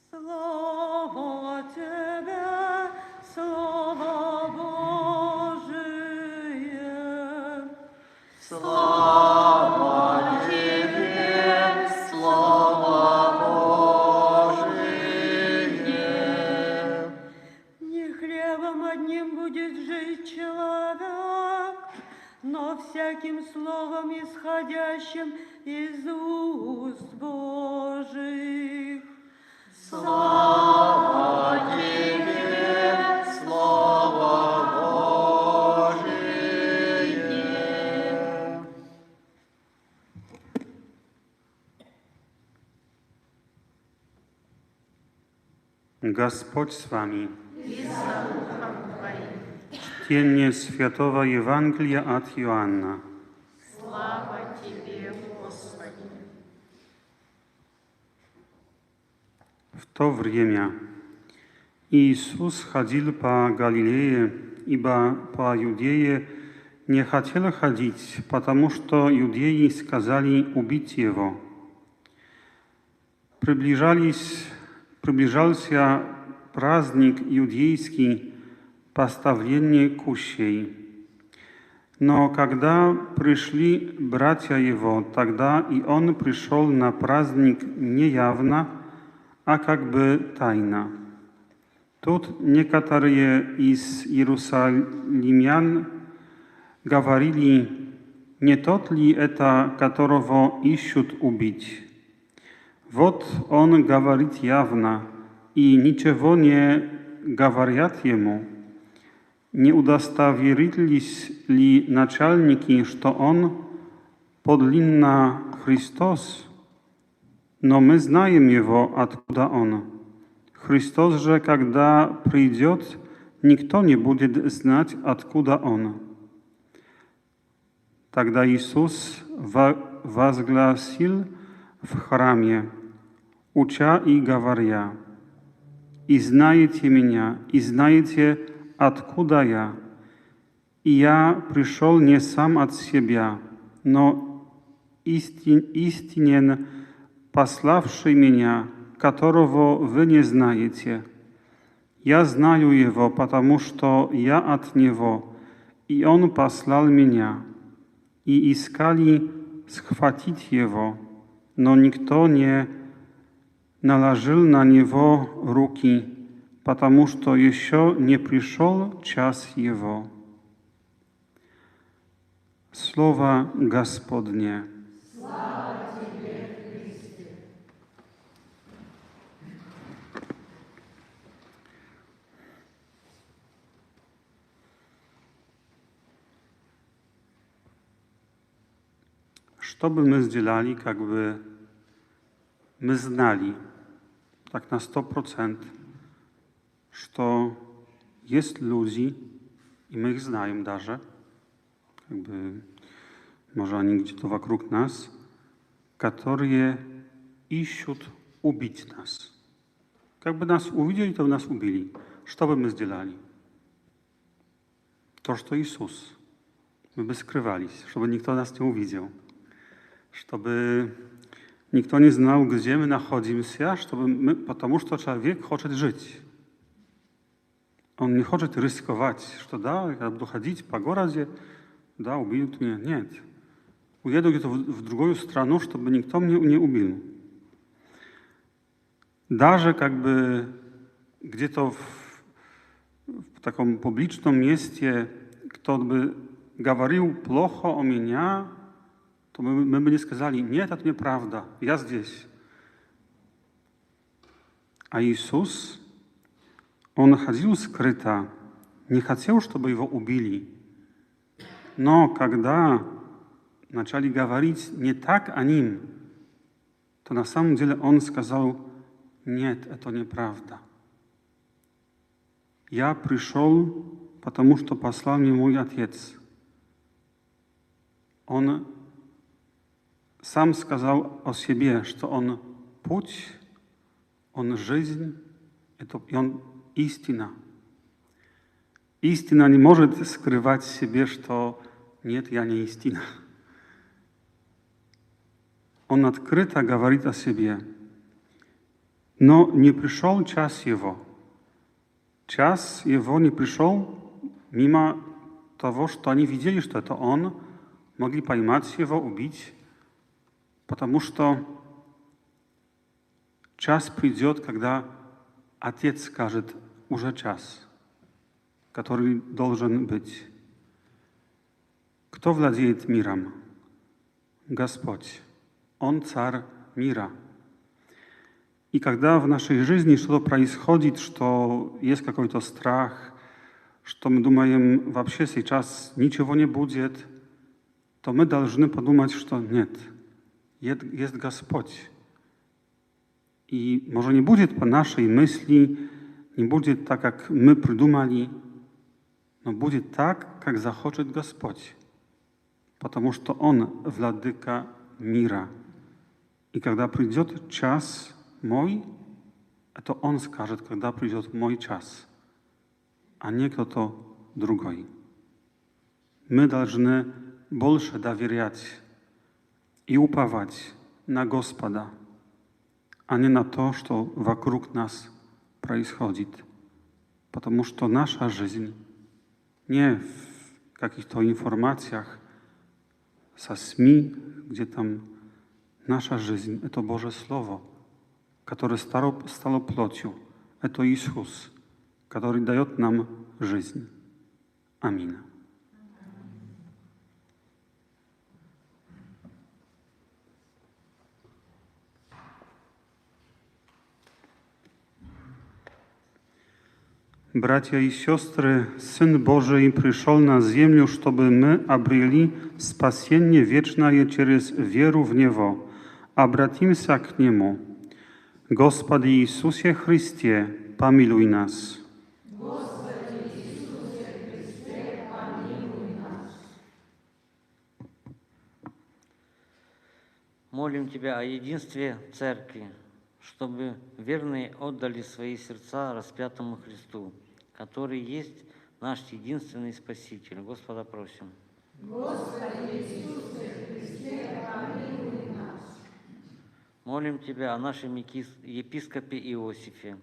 Слава Тебе, Слово Божие! Слава Тебе, Слово Божие! Не хлебом одним будет жить человек, но всяким словом, исходящим из уст Божьих. Слава Тебе, Слово Божие! Господь с вами. Чтение Святого Евангелия от Иоанна. Слава Тебе, Господи! В то время Иисус ходил по Галилее, ибо по Иудее не хотел ходить, потому что иудеи сказали убить его. Приближался праздник иудейский, поставление кущей. Но когда пришли братья его, тогда и он пришел на праздник не явно, а как бы тайно. Тут некоторые из иерусалимян говорили, не тот ли это, которого ищут убить? Вот он говорит явно, и ничего не говорят ему. Не удостоверились ли начальники, что он подлинно Христос? Но мы знаем его, откуда он. Христос же, когда придет, никто не будет знать, откуда он. Тогда Иисус возгласил в храме, уча и говоря: «И знаете меня, и знаете, откуда я. И я пришел не сам от себя, но истинен пославший меня, которого вы не знаете. Я знаю его, потому что я от него, и он послал меня. И искали схватить его, но никто не наложил на него руки, потому что еще не пришел час его». Слово Господне. Слава Тебе, Христе! Что бы мы сделали, как бы мы знали, так на 100%, что есть люди, и мы их знаем даже, как бы, может, они где-то вокруг нас, которые ищут убить нас. Как бы нас увидели, то нас убили. Что бы мы сделали? То, что Иисус. Мы бы скрывались, чтобы никто нас не увидел. Чтобы никто не знал, где мы находимся, потому что человек хочет жить. Он не хочет рисковать, что да, я буду ходить по городу, да, убьют меня. Нет. Уеду где-то в другую страну, чтобы никто меня не убил. Даже как бы где-то в таком публичном месте кто-то бы говорил плохо о меня, то мы бы не сказали: нет, это неправда, я здесь. А Иисус, Он ходил скрыто, не хотел, чтобы Его убили. Но когда начали говорить не так о Ним, то на самом деле Он сказал: нет, это неправда. Я пришел, потому что послал меня мой Отец. Он сам сказал о себе, что Он путь, Он жизнь, и Он истина. Истина не может скрывать в себе, что нет, я не истина. Он открыто говорит о себе. Но не пришел час Его. Час Его не пришел мимо того, что они видели, что это Он, могли поймать Его, убить, потому что час придет, когда Отец скажет: уже час, который должен быть. Кто владеет миром? Господь. Он царь мира. И когда в нашей жизни что-то происходит, что есть какой-то страх, что мы думаем, вообще сейчас ничего не будет, то мы должны подумать, что нет, есть Господь. И, может, не будет по нашей мысли, не будет так, как мы придумали, но будет так, как захочет Господь. Потому что Он владыка мира. И когда придет час мой, это Он скажет, когда придет мой час, а не кто-то другой. Мы должны больше доверять и уповать на Господа, а не на то, что вокруг нас происходит. Потому что наша жизнь не в каких-то информациях со СМИ, где там наша жизнь — это Божье Слово, которое стало плотью. Это Иисус, который дает нам жизнь. Аминь. Братья и сестры, Сын Божий пришел на землю, чтобы мы обрели спасение вечное через веру в Него. Обратимся к Нему. Господи Иисусе Христе, помилуй нас. Господи Молим Тебя о единстве Церкви, чтобы верные отдали свои сердца распятому Христу, который есть наш единственный Спаситель. Господа просим. Господи Иисусе Христе, помилуй нас. Молим Тебя о нашем епископе Иосифе,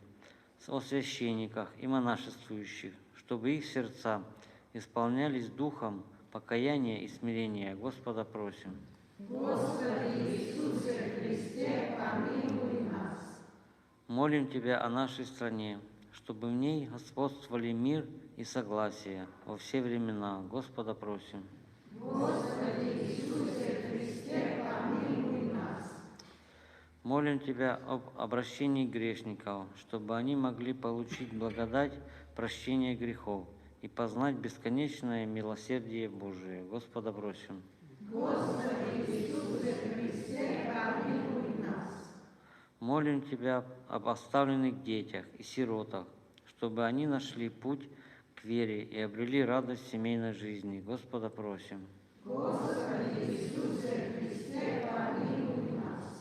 о священниках и монашествующих, чтобы их сердца исполнялись духом покаяния и смирения. Господа просим. Господи Иисусе Христе, помилуй нас. Молим Тебя о нашей стране, чтобы в ней господствовали мир и согласие во все времена. Господа просим. Господи Иисусе Христе, помилуй нас. Молим Тебя об обращении грешников, чтобы они могли получить благодать прощения грехов и познать бесконечное милосердие Божие. Господа просим. Господи Иисусе Христе, помилуй нас. Молим Тебя об оставленных детях и сиротах, чтобы они нашли путь к вере и обрели радость семейной жизни. Господа просим. Господи Иисусе Христе, помилуй нас.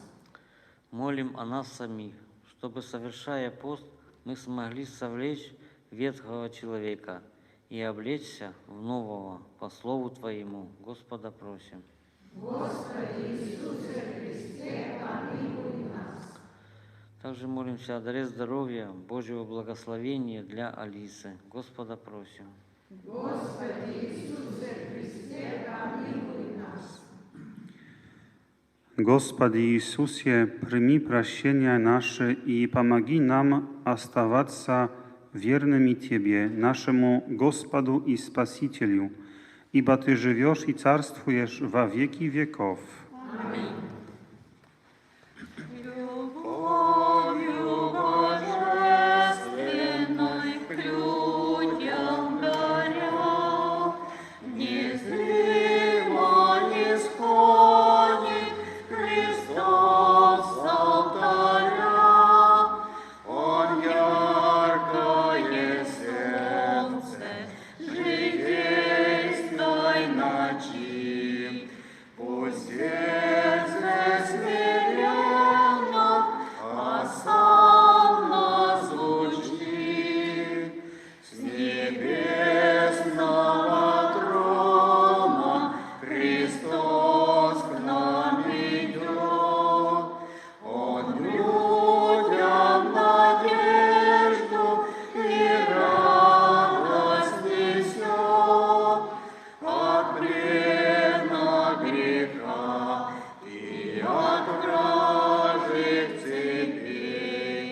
Молим о нас самих, чтобы, совершая пост, мы смогли совлечь ветхого человека и облечься в нового по слову Твоему. Господа просим. Господи Иисусе Христе, помилуй нас. Также молимся о даре здоровья, Божьего благословения для Алисы. Господа просим. Господи Иисусе Христе, помилуй нас. Господи Иисусе, прими прощения наши и помоги нам оставаться верными Тебе, нашему Господу и Спасителю, ибо Ты живешь и царствуешь во веки веков. Аминь. Любовью божественной к людям даря, незримо нисходит Христос с алтаря. Он яркое солнце житейской ночи, пусть сердце смиренно осанно звучит, с небесного трона Христос к нам идет. Он людям надежду и радость несет от плена греха и от вражьих цепей.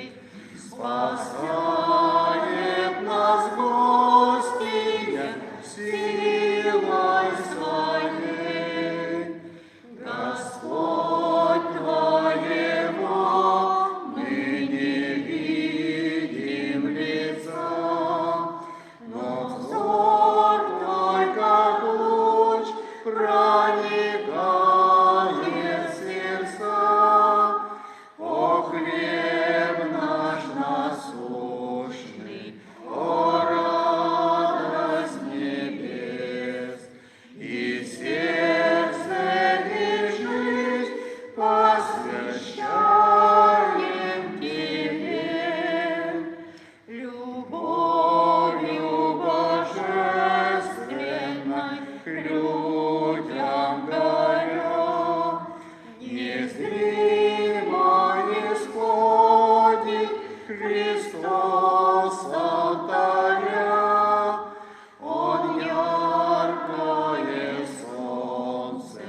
Спасает нас Господи силой своей. Господь Твоего мы не видим лица, но взор Твой, как луч, проникает в сердца. О хлеб наш насущный, о радость небес, и сердце и жизнь посвящаем Тебе. Любовью божественной к людям даря, незримо исходит Христос с алтаря. Он яркое солнце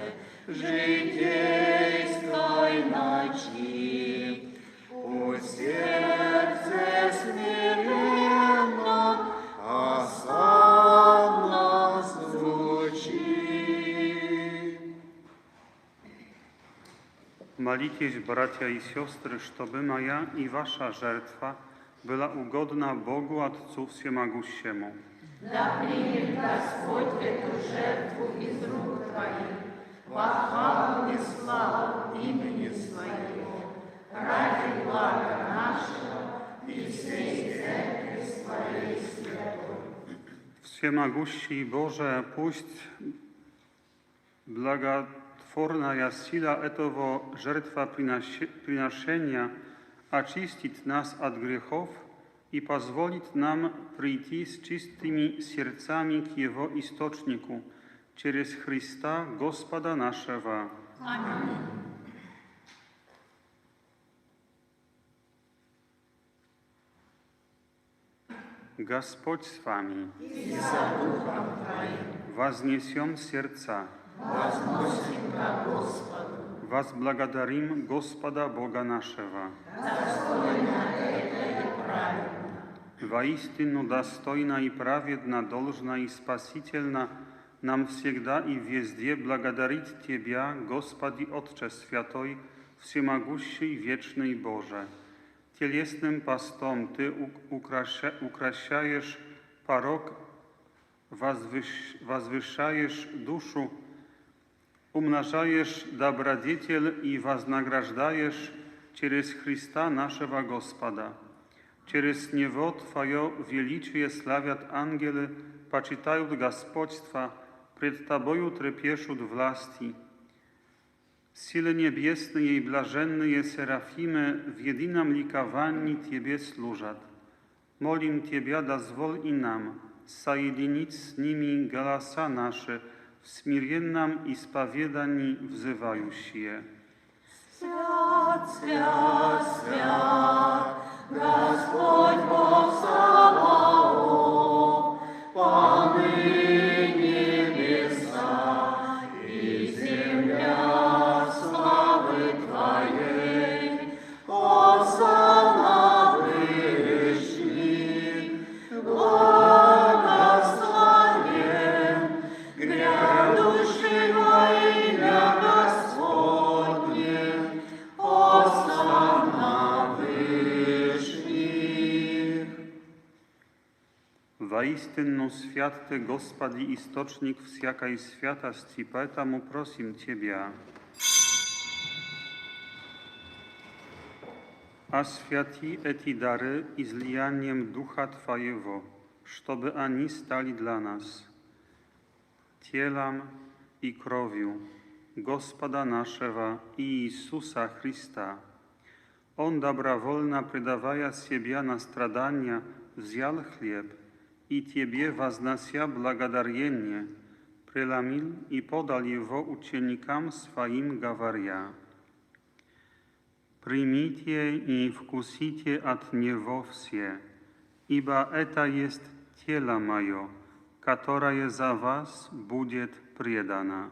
житейской ночи, пусть сердце смиренно осанно звучит. Молитесь, братья и сестры, чтобы моя и ваша жертва была угодна Богу Отцу Всемогущему. Да примет Господь эту жертву из рук Твоих, во хвалу и славу имени Своего, ради блага нашего и всей Церкви Своей святой. Всемогущий Boże, puść творная сила этого жертвоприношения очистит нас от грехов и позволит нам прийти с чистыми сердцами к Его источнику через Христа Господа нашего. Аминь. Господь с вами. И со Духом Твоим. Вознесем сердца. Возносим ко Господу. Возблагодарим Господа Бога нашего. Достойно это и правильно. Воистину достойно и праведно, должно и спасительно нам всегда и везде благодарить Тебя, Господи Отче Святой, Всемогущий, Вечный Боже. Телесным постом Ты укращаешь порок, возвышаешь душу, умножаешь добродетель и вознаграждаешь через Христа нашего Господа. Через Него Твое величие славят ангелы, почитают господство, пред Тобою трепещут власти. Силы небесные и блаженные серафимы в едином ликовании Тебе служат. Молим Тебя, дозволь и нам соединить с ними голоса наши в смиренном исповедании взывающие. Свят, свят, свят, Господь Бог Саваоф, поныне небеса и земля славы Твоей, Осанна вышли, благословен, грядущий во имя Господне, Осанна вышли. Воистину свят Ты, Господи, источник всякой святости, поэтому просим Тебя. Освяти эти дары излиянием Духа Твоего, чтобы они стали для нас телом и кровью Господа нашего Иисуса Христа. Он, добровольно предавая себя на страдания, взял хлеб и Тебе, вознося благодарение, преломил и подал его ученикам Своим, говоря: «Примите и вкусите от него все, ибо это есть тело мое, которое за вас будет предано».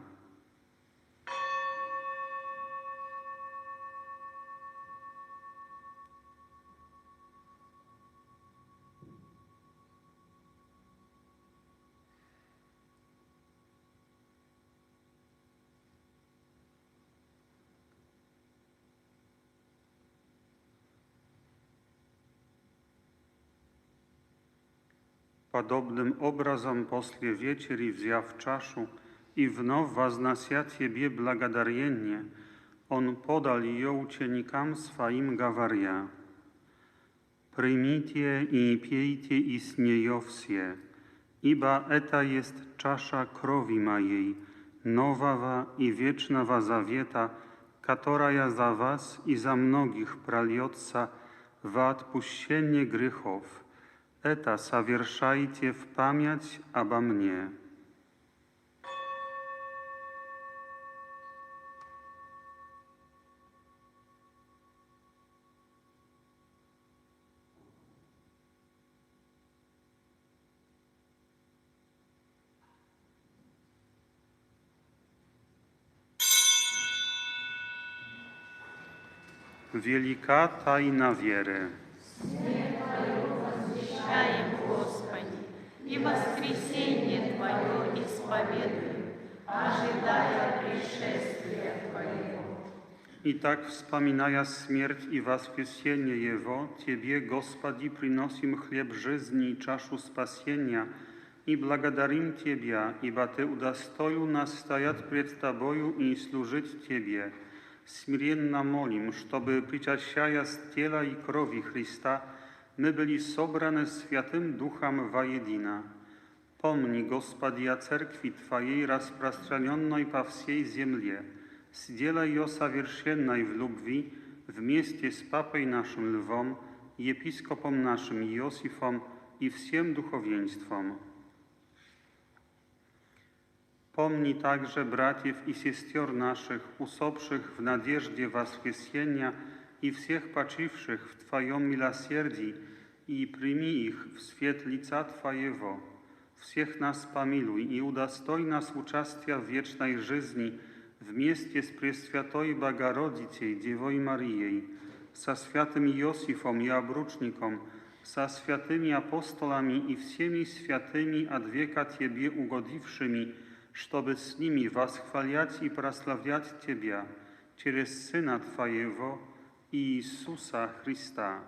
Podobnym obrazом после вечери, взяв чашу и вновь вознося Тебе благодарение, Он подал ее ученикам Своим, говоря: «Примите и пейте из нее все, ибо это есть чаша крови Моей, нового и вечного завета, которая за вас и за многих прольется во отпущение грехов. Это совершайте в память обо мне». Велика тайна веры. Смерть Твою возвещаем, Господи, и воскресение Твое исповедуем, ожидая пришествия Твоего. Итак, вспоминая смерть и воскресение Его, Тебе, Господи, приносим хлеб жизни и чашу спасения и благодарим Тебя, ибо Ты удостоил нас стоять пред Тобою и служить Тебе. Смиренно молим, чтобы, причащаясь тела и крови Христа, мы были собраны Святым Духом воедино. Помни, Господи, о Церкви Твоей, распространенной по всей земле, сделай ее совершенной в любви вместе с Папой нашим Львом, епископом нашим Иосифом и всем духовенством. Помни также братьев и сестер наших, усопших в надежде воскресения, и всех почивших в Твоем милосердии, и прими их в свет лица Твоего. Всех нас помилуй и удостой нас участия в вечной жизни вместе с Пресвятой Богородицей, Девой Марией, со святым Иосифом и обручником, со святыми апостолами и всеми святыми от века Тебе угодившими, чтобы с ними восхвалять и прославлять Тебя через Сына Твоего, Иисуса Христа.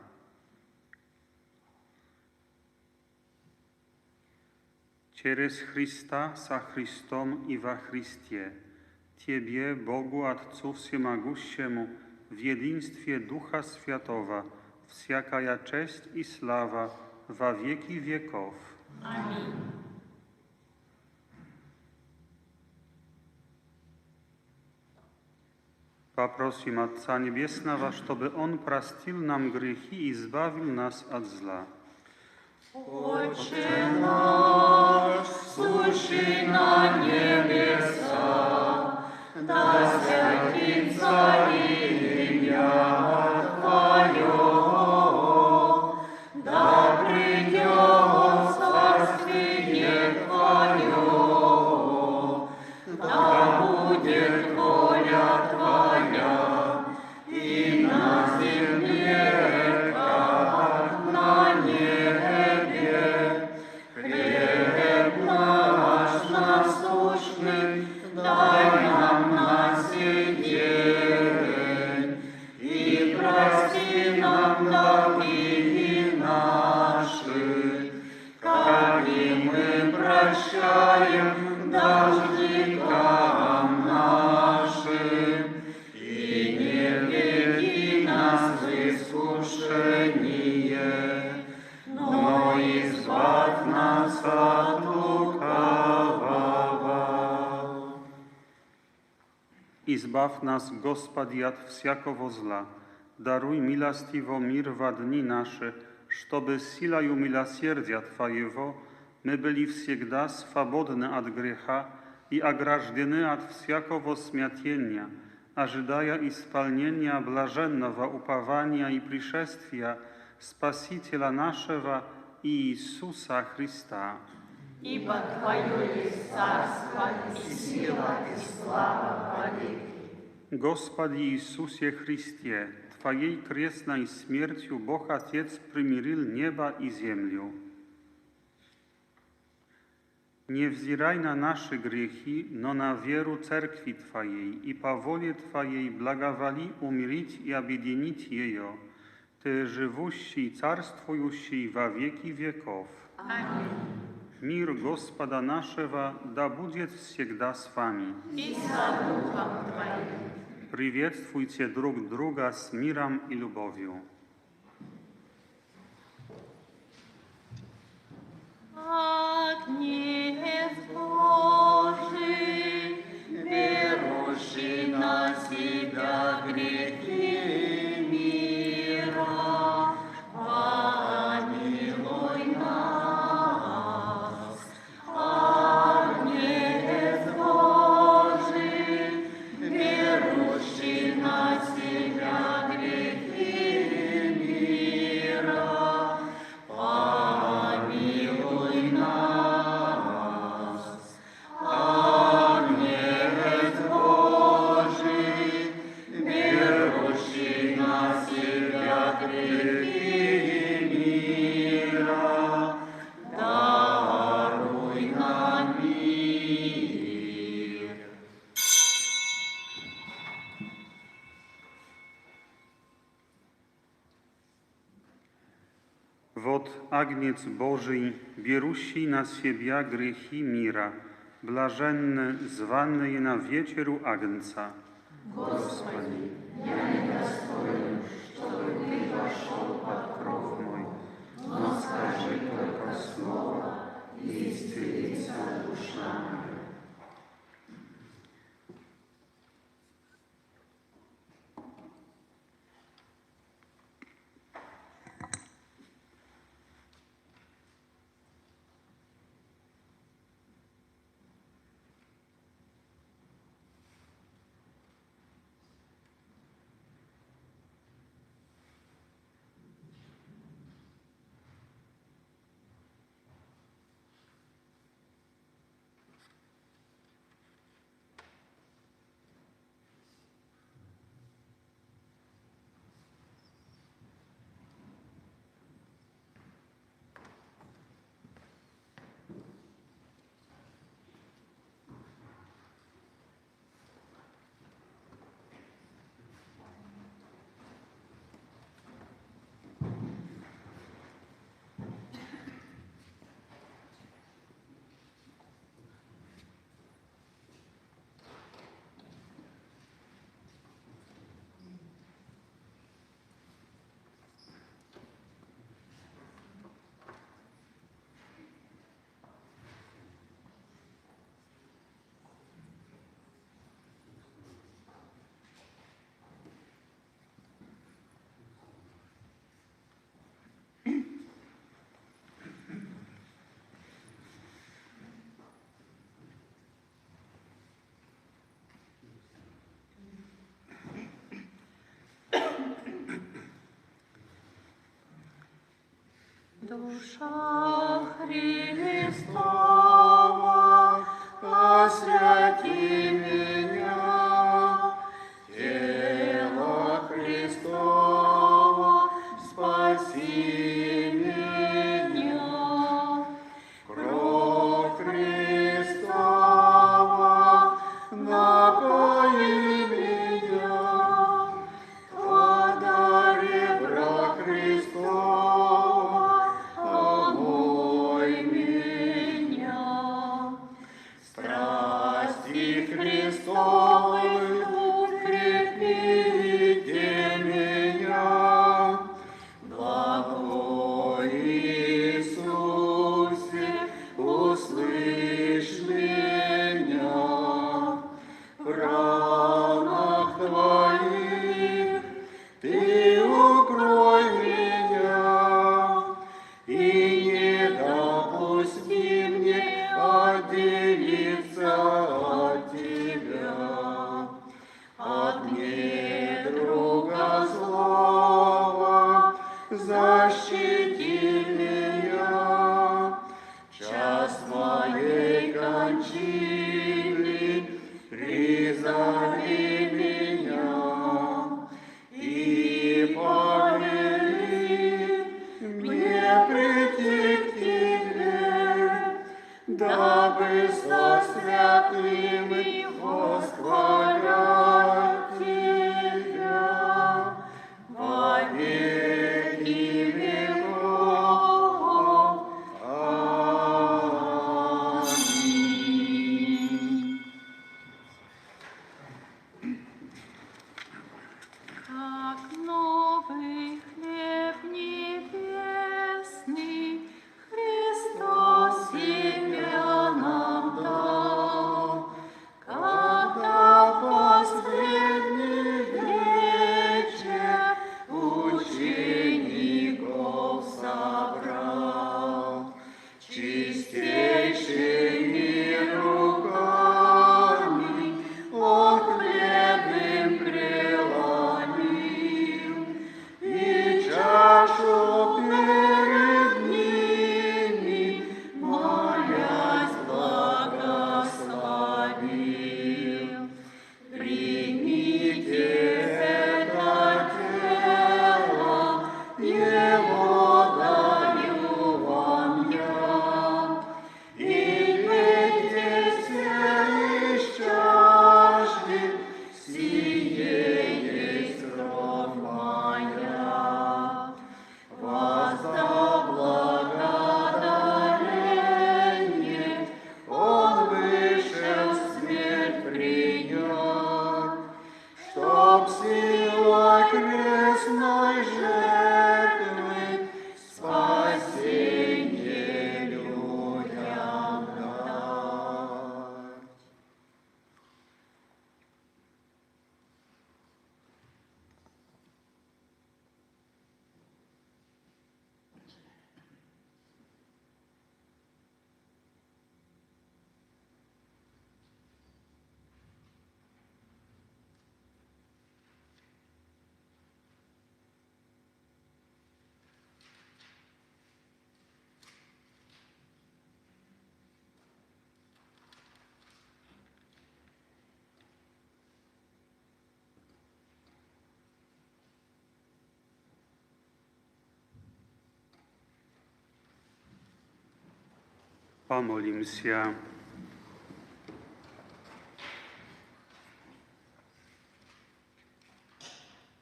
Через Христа, со Христом и во Христе, Тебе, Богу Отцу Всемогущему, в единстве Духа Святого, всякая честь и слава во веки веков. Аминь. Попросим Отца Небесного, чтобы Он простил нам грехи и избавил нас от зла. Отче наш, сущий на небесах, да святится имя Твое, да придет царствие Твое, да будет воля Твоя и на земле, как на небе. Хлеб наш насущный дай нам на сей день, и прости нам долги наши, как и мы прощаем должникам нашим, и не введи нас в искушение, но избавь нас от лукавого. Избавь нас, Господи, от всякого зла. Даруй милостиво мир во дни наши, чтобы силою милосердия Твоего мы были всегда свободны от греха и ограждены от всякого смятения, ожидая исполнения блаженного упования и пришествия Спасителя нашего Иисуса Христа. Ибо Твое есть царство и сила и слава вовеки. Господи Иисусе Христе, Твоей крестной смертью Бог Отец примирил небо и землю. Не взирай на наши грехи, но на веру Церкви Твоей, и по воле Твоей благоволи умирить и объединить ее, Ты живущий, царствующий во веки веков. Аминь. Мир Господа нашего да будет всегда с вами. И со Духом Твоим. Приветствуйте друг друга с миром и любовью. Агнец Божий, берущий на себя грехи мира, помилуй нас. Агнец Божий, берущий на себя грехи мира, помилуй нас. Агнец Божий, берущий на себя грехи мира, даруй нам мир. Вот Агнец Божий, берущий на себя грехи мира, блаженны званые на вечеру Агнца. Господи, я не достоин, чтобы Ты вошел под кров мой, но скажи только слово, и исцелится душа моя. Душа Христова, освяти меня, тело Христово, спаси меня, кровь Христова, напои меня, вода ребра Христова, омой меня. Страсти Христовы укрепите меня, благой Иисусе, услышь меня. В ранах Твоих Ты укрой меня и не допусти мне отделиться от Тебя, от недруга злого защити меня. Час моей кончины призови меня и повели мне прийти к Тебе, дабы со святыми восхвалять Тебя во веки веков. Аминь. Как новый хлеб небесный Христос себя нам дал, когда последний вечер учеников собрал, чистейшими руками Он хлеб им преломил и чашу перед ними, молясь, благословил. Примите это тело, Его даю вам я, и пейте все из чаши, сие есть кровь моя. Воздав благодарение, Он вышел смерть принять, чтоб силой крестной жертвы спасение людям дать. Помолимся.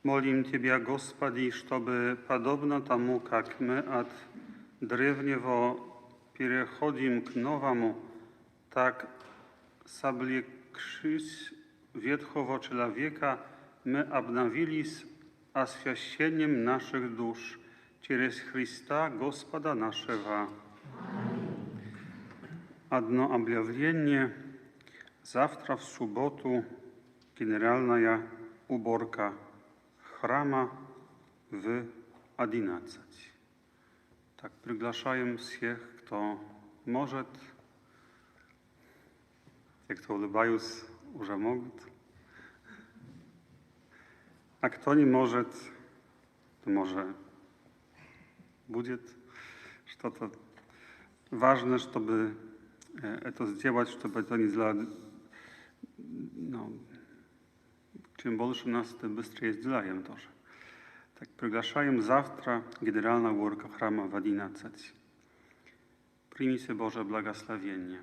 Молим Тебя, Господи, чтобы, подобно тому, как мы от древнего переходим к новому, так, соблегшись ветхого человека, мы обновились освящением наших душ через Христа Господа нашего. Одно объявление. Завтра в субботу генеральная уборка храма в 11. Так, приглашаем всех, кто может. Те, кто улыбаются, уже могут. А кто не может, то może будет что-то важно, чтобы это сделать, чтобы это не сделать. Чем больше нас, тем быстрее сделаем тоже. Так, приглашаем завтра генеральная уборка храма в 11. Примите Божье благословение.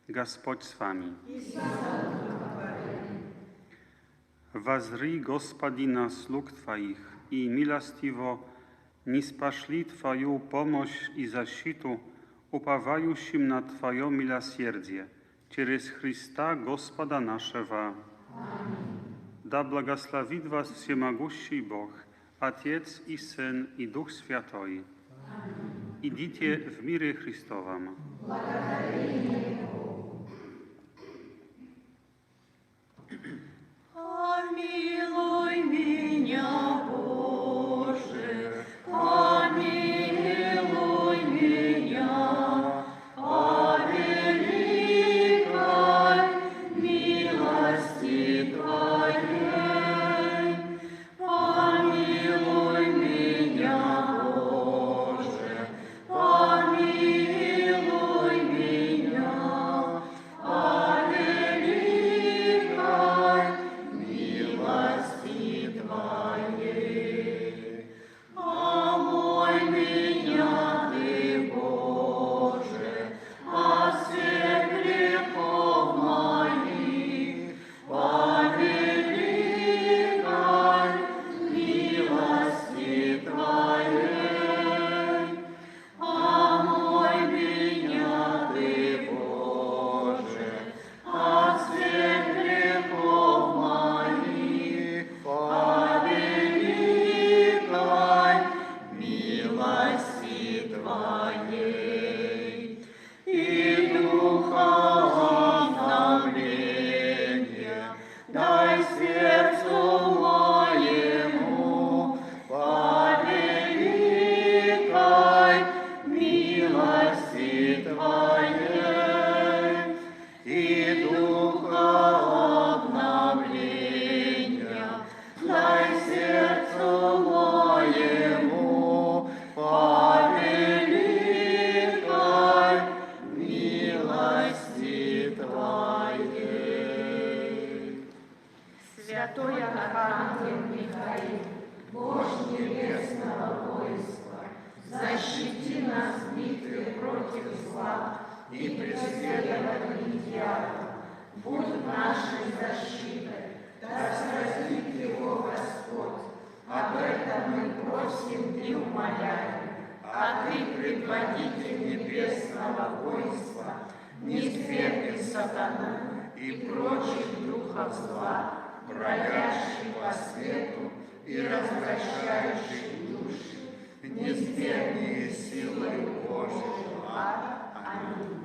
Господь с вами. Возри, Господи, на слуг Твоих, и милостиво ниспошли Твою помощь и защиту уповающим на Твое милосердие через Христа Господа нашего. Да благословит вас всемогущий Бог, Отец и Сын и Дух Святой. Идите в мире Христовом. Помилуй меня, Боже, помилуй меня, по великой милости Твоей. Помилуй меня, Боже, помилуй меня, по великой милости Твоей. Омой меня Ты, Боже, от всех грехов моих, по великой милости Твоей. Омой меня Ты, Боже, от всех грехов моих, по великой милости Твоей. И духа обновления дай сердцу моему, по великой милости Твоей. И духа обновления дай сердцу моему, по великой милости Твоей. Святой Архангел Михаил, Боже небесного войска, защити нас в битве против зла и преследований дьявола. Будь нашей защитой, да сразит его Господь. Об этом мы просим и умоляем. А Ты, предводитель небесного войска, не свергни сатану и прочих духов зла, бродящих по свету и развращающих души, не свергни силою Божию. Аминь.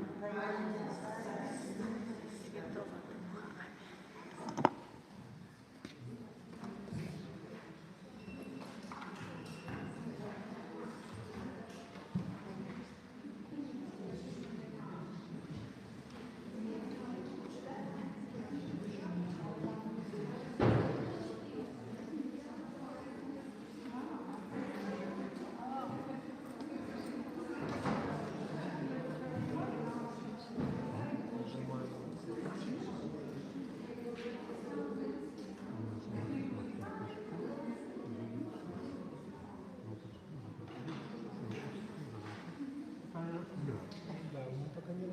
пока не